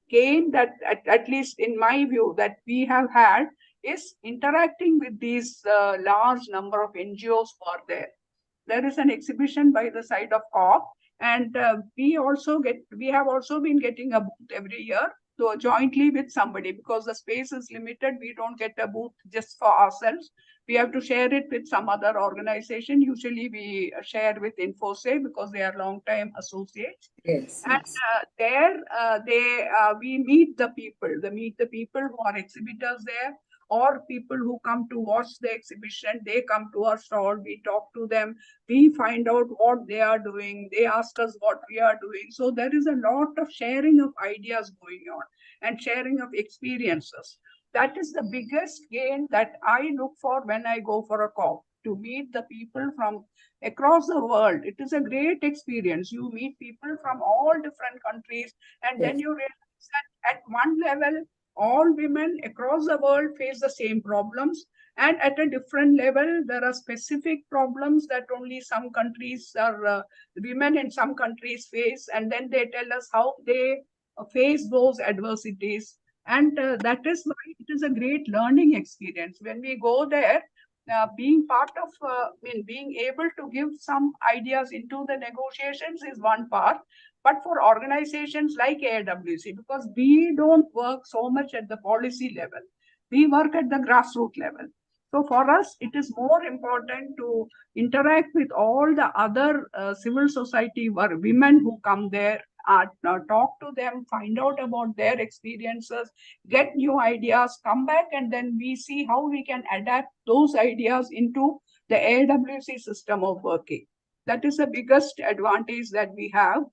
gain that, at least in my view, that we have had is interacting with these large number of NGOs who are there. There is an exhibition by the side of COP, and we have also been getting a booth every year, so jointly with somebody, because the space is limited. We don't get a booth just for ourselves. We have to share it with some other organization. Usually we share with Infosay because they are long-time associates. Yes. And there we meet the people. They meet the people who are exhibitors there, or people who come to watch the exhibition. They come to our stall, we talk to them, we find out what they are doing, they ask us what we are doing. So there is a lot of sharing of ideas going on and sharing of experiences. That is the biggest gain that I look for when I go for a COP, to meet the people from across the world. It is a great experience. You meet people from all different countries, and then you realize that at one level, all women across the world face the same problems, and at a different level, there are specific problems that only some countries are women in some countries face, and then they tell us how they face those adversities. And that is why it is a great learning experience. When we go there, being part of, being able to give some ideas into the negotiations is one part. But for organizations like AIWC, because we don't work so much at the policy level, we work at the grassroots level. So for us, it is more important to interact with all the other civil society women who come there, talk to them, find out about their experiences, get new ideas, come back, and then we see how we can adapt those ideas into the AIWC system of working. That is the biggest advantage that we have.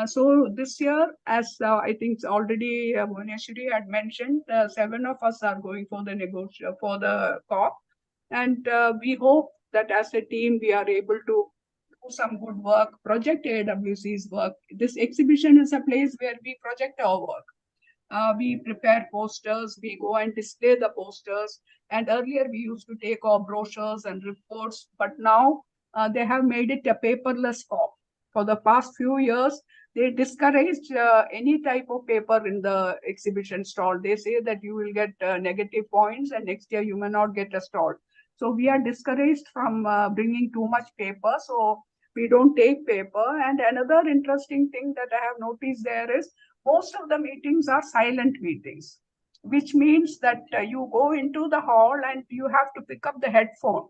So this year, as I think already Bhuvneshwari had mentioned, 7 of us are going for the COP, and we hope that as a team we are able to do some good work, project AIWC's work. This exhibition is a place where we project our work. We prepare posters, we go and display the posters, and earlier we used to take our brochures and reports, but now they have made it a paperless COP. For the past few years, they discouraged any type of paper in the exhibition stall. They say that you will get negative points and next year you may not get a stall. So we are discouraged from bringing too much paper. So we don't take paper. And another interesting thing that I have noticed there is most of the meetings are silent meetings, which means that you go into the hall and you have to pick up the headphone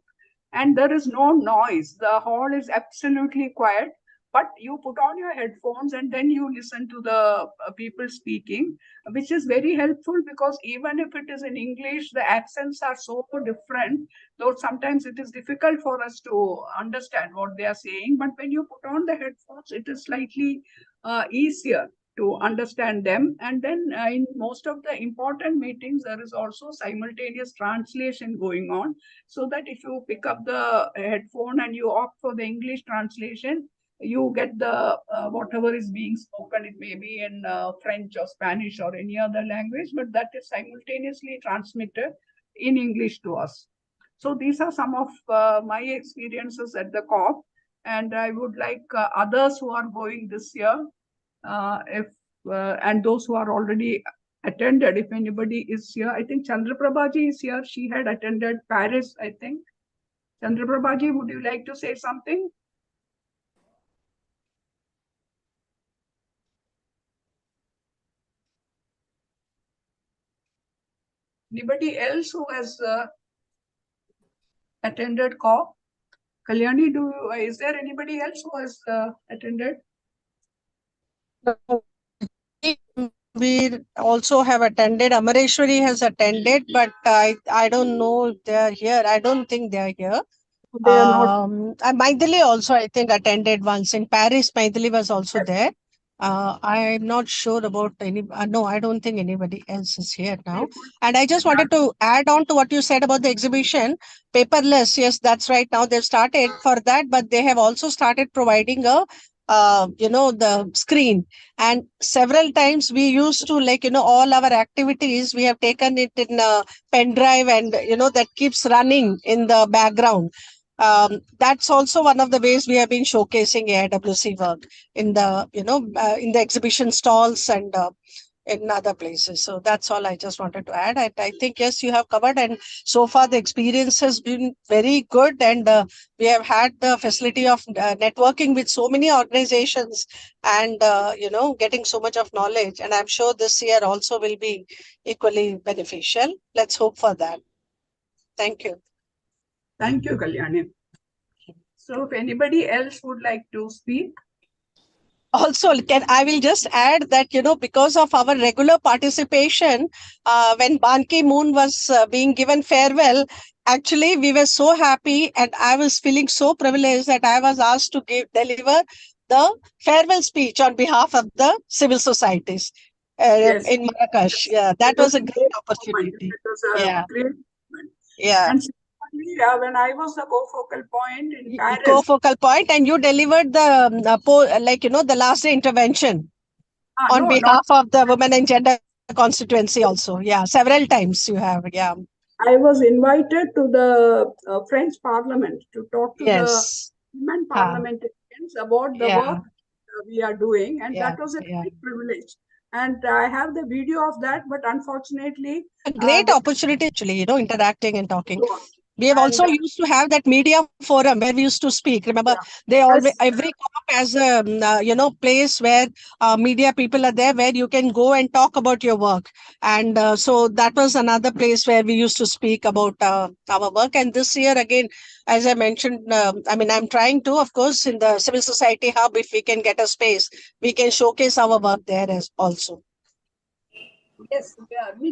and there is no noise. The hall is absolutely quiet, but you put on your headphones and then you listen to the people speaking, which is very helpful because even if it is in English, the accents are so different, though sometimes it is difficult for us to understand what they are saying. But when you put on the headphones, it is slightly easier to understand them. And then in most of the important meetings, there is also simultaneous translation going on, so that if you pick up the headphone and you opt for the English translation, you get the whatever is being spoken. It may be in French or Spanish or any other language, but that is simultaneously transmitted in English to us. So these are some of my experiences at the COP, and I would like others who are going this year, and those who are already attended, if anybody is here. I think Chandraprabhaji is here. She had attended Paris, I think. Chandraprabhaji, would you like to say something? Anybody else who has attended COP? Kalyani, is there anybody else who has attended? We also have attended. Amareshwari has attended, but I don't know if they are here. I don't think they are here. They are not. Maithili also, I think, attended once in Paris. Maithili was also there. I'm not sure about any. No, I don't think anybody else is here now. And I just wanted to add on to what you said about the exhibition, paperless. Yes, that's right. Now they've started for that, but they have also started providing a, the screen. And several times we used to, all our activities, we have taken it in a pen drive and, that keeps running in the background. That's also one of the ways we have been showcasing AIWC work in the, in the exhibition stalls and in other places. So that's all I just wanted to add. I think, yes, you have covered. And so far, the experience has been very good. And we have had the facility of networking with so many organizations and, getting so much of knowledge. And I'm sure this year also will be equally beneficial. Let's hope for that. Thank you. Thank you, Kalyani. So if anybody else would like to speak. Also, I will just add that, because of our regular participation, when Ban Ki-moon was being given farewell, actually, we were so happy and I was feeling so privileged that I was asked to deliver the farewell speech on behalf of the civil societies in Marrakesh. Yeah, that was a great opportunity. It was a great moment. Yeah. And when I was the co-focal point in Paris. Co-focal point, and you delivered the, the last day intervention on behalf of the Women and Gender constituency also. Yeah, several times you have. Yeah. I was invited to the French Parliament to talk to the women parliamentarians about the work we are doing, and that was a great privilege. And I have the video of that, but unfortunately, a great opportunity actually, interacting and talking. We have also used to have that media forum where we used to speak. Remember, they always, every COP has a place where media people are there, where you can go and talk about your work. And so that was another place where we used to speak about our work. And this year again, as I mentioned, I'm trying to, of course, in the Civil Society Hub, if we can get a space, we can showcase our work there as also. Yes,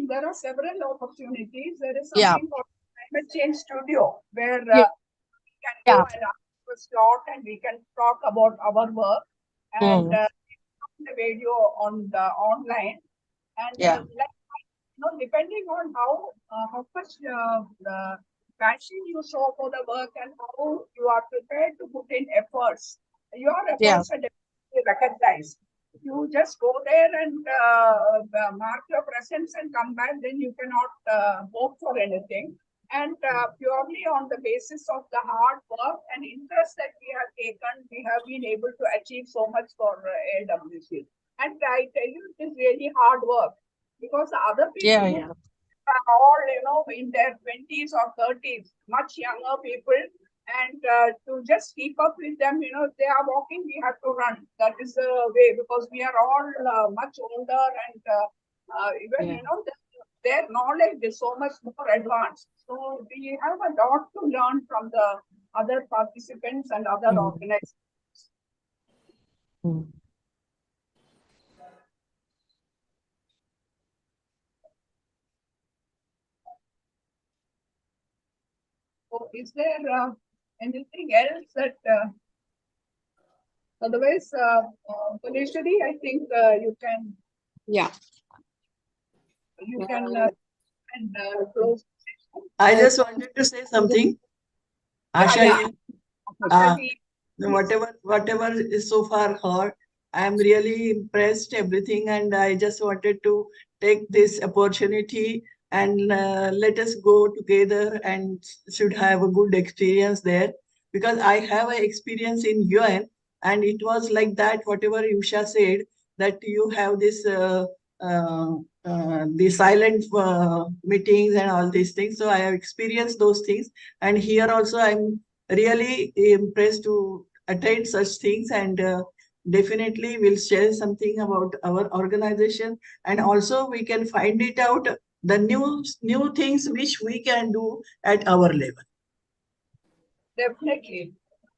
there are several opportunities. There is something called Climate Change Studio, where we can go and ask a slot and we can talk about our work and the video on the online. And depending on how much passion you show for the work and how you are prepared to put in efforts, your efforts are definitely recognized. If you just go there and mark your presence and come back, then you cannot vote for anything. And purely on the basis of the hard work and interest that we have taken, we have been able to achieve so much for AWC. And I tell you, it is really hard work because the other people are all, in their 20s or 30s, much younger people. And to just keep up with them, if they are walking, we have to run. That is the way because we are all much older and even, their knowledge is so much more advanced. So we have a lot to learn from the other participants and other organizations. So is there anything else that otherwise, Bhuvneshwari, I think you can close. I just wanted to say something. Asha, whatever is so far heard, I am really impressed everything, and I just wanted to take this opportunity and let us go together and should have a good experience there, because I have an experience in UN and it was like that, whatever Usha said, that you have this the silent meetings and all these things. So I have experienced those things, and here also I'm really impressed to attend such things, and definitely we'll share something about our organization, and also we can find it out the new things which we can do at our level. Definitely.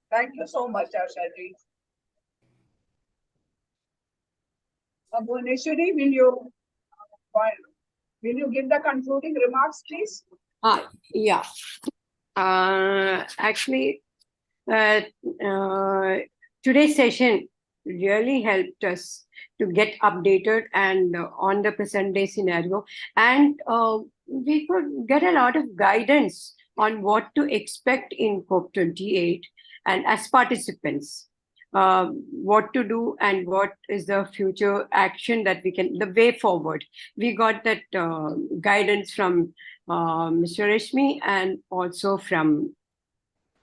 Thank you so much, Asha ji. Bhuvneshwari, will you give the concluding remarks, please? Yeah. Actually, today's session really helped us to get updated and on the present day scenario, and we could get a lot of guidance on what to expect in COP28, and as participants, what to do and what is the future action that we can, the way forward. We got that guidance from Mr. Rashmi and also from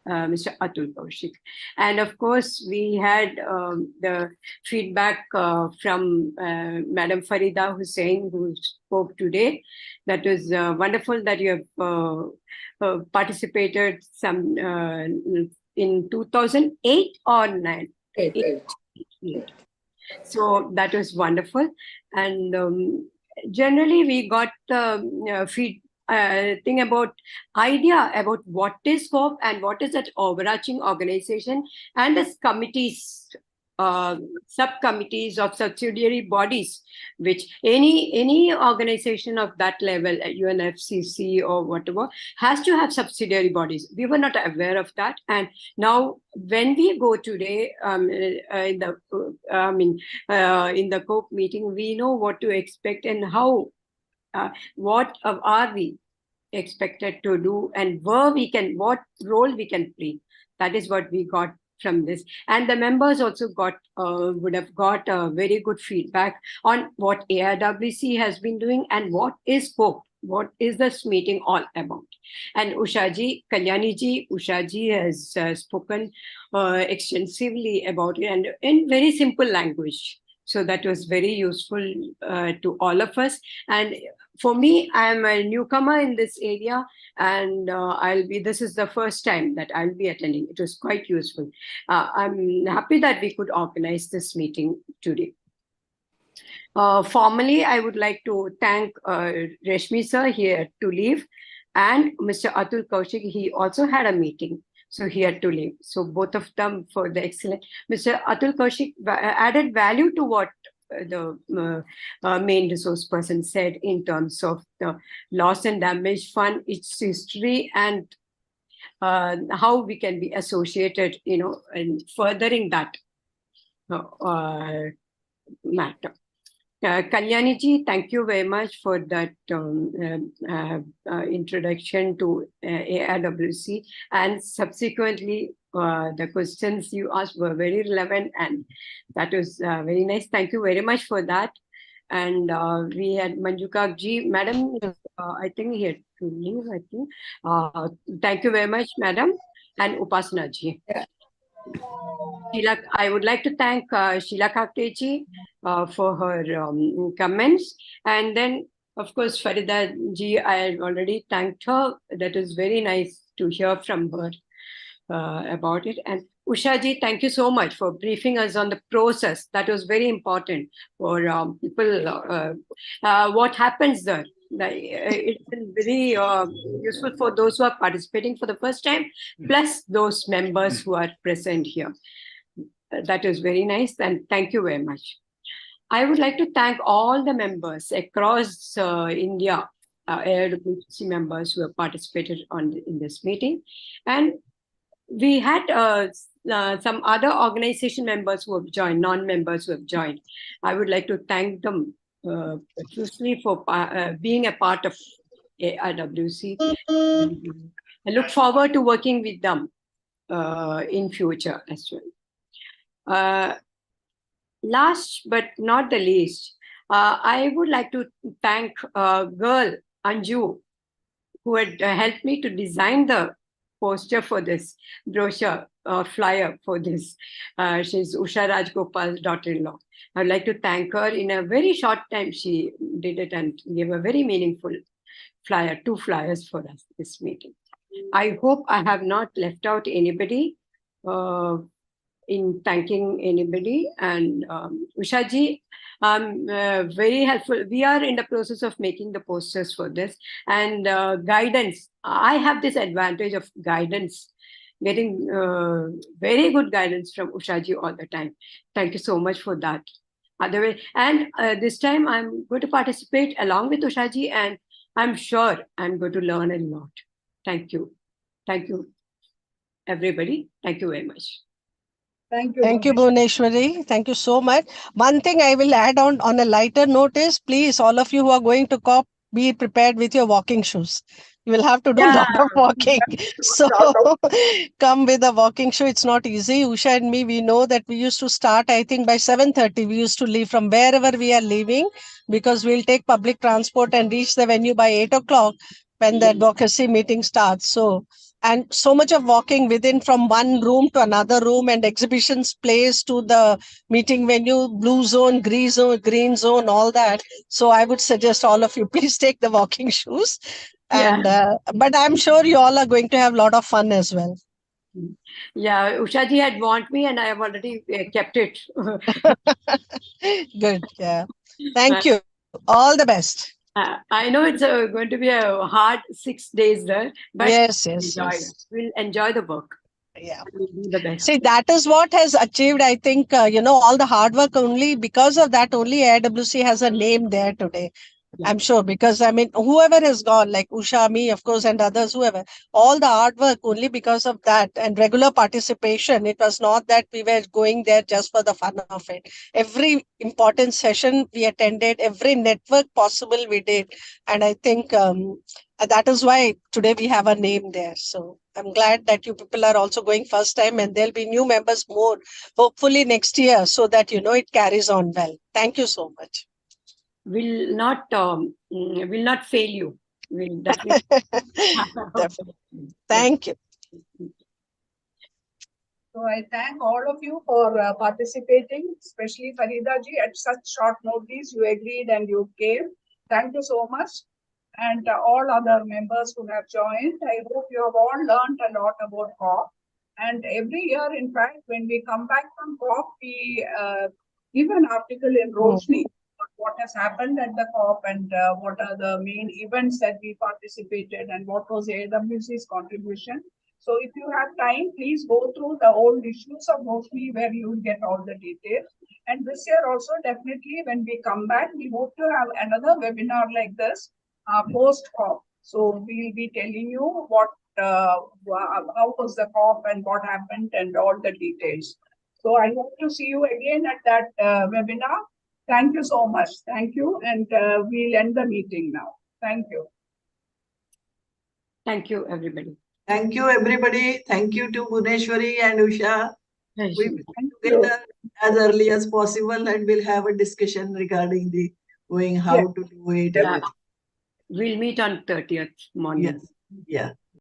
Mr. Atul Kaushik. And of course, we had the feedback from Madam Farida Hussain, who spoke today. That was wonderful that you have participated some in 2008 or 9? 8. So that was wonderful. And generally, we got the thing about idea about what is COP and what is that overarching organization, and as committees, subcommittees of subsidiary bodies, which any organization of that level, UNFCCC or whatever, has to have subsidiary bodies. We were not aware of that, and now when we go today in the COP meeting, we know what to expect and how. What are we expected to do, and what role we can play. That is what we got from this. And the members also would have got very good feedback on what AIWC has been doing and what is COP. What is this meeting all about? And Ushaji, Kalyaniji, Ushaji has spoken extensively about it, and in very simple language. So that was very useful to all of us. And for me, I'm a newcomer in this area, and this is the first time that I'll be attending. It was quite useful. I'm happy that we could organize this meeting today. Formally, I would like to thank Rashmi sir, here to leave, and Mr. Atul Kaushik. He also had a meeting, so he had to leave. So both of them for the excellent. Mr. Atul Kaushik added value to what the main resource person said in terms of the loss and damage fund, its history, and how we can be associated, in furthering that matter. Kalyani ji, thank you very much for that introduction to AIWC, and subsequently the questions you asked were very relevant, and that was very nice. Thank you very much for that. And we had Manjuka ji, Madam, I think he had to leave, I think. Thank you very much, Madam, and Upasana ji. Yeah. Sheila, I would like to thank Sheila Kakte ji for her comments. And then, of course, Farida ji, I had already thanked her. That is very nice to hear from her about it. And Usha ji, thank you so much for briefing us on the process. That was very important for people. What happens there? It's been very useful for those who are participating for the first time, plus those members who are present here. That is very nice, and thank you very much. I would like to thank all the members across India, AIWC members who have participated in this meeting. And we had some other organization members who have joined, non-members who have joined. I would like to thank them profusely for being a part of AIWC. I look forward to working with them in future as well. Last but not the least, I would like to thank girl Anju, who had helped me to design the poster for this brochure or flyer for this. She's Usha Rajgopal's daughter-in-law. I'd like to thank her. In a very short time, she did it and gave a very meaningful flyer, 2 flyers for us this meeting. I hope I have not left out anybody in thanking anybody. And Usha ji, very helpful. We are in the process of making the posters for this, and guidance. I have this advantage of guidance, getting very good guidance from Usha ji all the time. Thank you so much for that. Otherwise, and this time I'm going to participate along with Usha ji, and I'm sure I'm going to learn a lot. Thank you. Thank you, everybody. Thank you very much. Thank you. Thank you, Bhuvneshwari. Thank you so much. One thing I will add on a lighter note is, please, all of you who are going to COP, be prepared with your walking shoes. You will have to do a lot of walking. So come with a walking shoe. It's not easy. Usha and me, we know that we used to start, I think by 7:30, we used to leave from wherever we are leaving, because we'll take public transport and reach the venue by 8 o'clock when the advocacy meeting starts. So, and so much of walking within from one room to another room, and exhibitions place to the meeting venue, blue zone, green zone, all that. So I would suggest all of you, please take the walking shoes. And but I'm sure you all are going to have a lot of fun as well. Yeah, Usha ji had warned me, and I have already kept it. Good. Yeah. Thank you. All the best. I know it's going to be a hard 6 days there, but yes. We'll enjoy the work. Yeah. We'll do the best. See, that is what has achieved, I think, all the hard work. Only because of that, only AIWC has a name there today. Yeah. I'm sure, because I mean, whoever has gone, like Usha, me, of course, and others, whoever, all the hard work only because of that and regular participation. It was not that we were going there just for the fun of it. Every important session we attended, every network possible we did. And I think that is why today we have a name there. So I'm glad that you people are also going first time, and there'll be new members more, hopefully next year, so that, it carries on well. Thank you so much. Will not fail you. We'll definitely. Definitely. Thank you. So I thank all of you for participating, especially Farida ji. At such short notice, you agreed and you came. Thank you so much. And all other members who have joined. I hope you have all learned a lot about COP. And every year, in fact, when we come back from COP, we give an article in Roshni. What has happened at the COP, and what are the main events that we participated, and what was AIWC's contribution. So if you have time, please go through the old issues of Roshni where you will get all the details. And this year also, definitely when we come back, we hope to have another webinar like this post-COP. So we will be telling you how was the COP and what happened and all the details. So I hope to see you again at that webinar. Thank you so much. Thank you. And we'll end the meeting now. Thank you. Thank you, everybody. Thank you, everybody. Thank you to Bhuvneshwari and Usha. We will come together as early as possible, and we'll have a discussion regarding the going how to do it, Yeah. everything. We'll meet on 30th morning. Yes, yeah.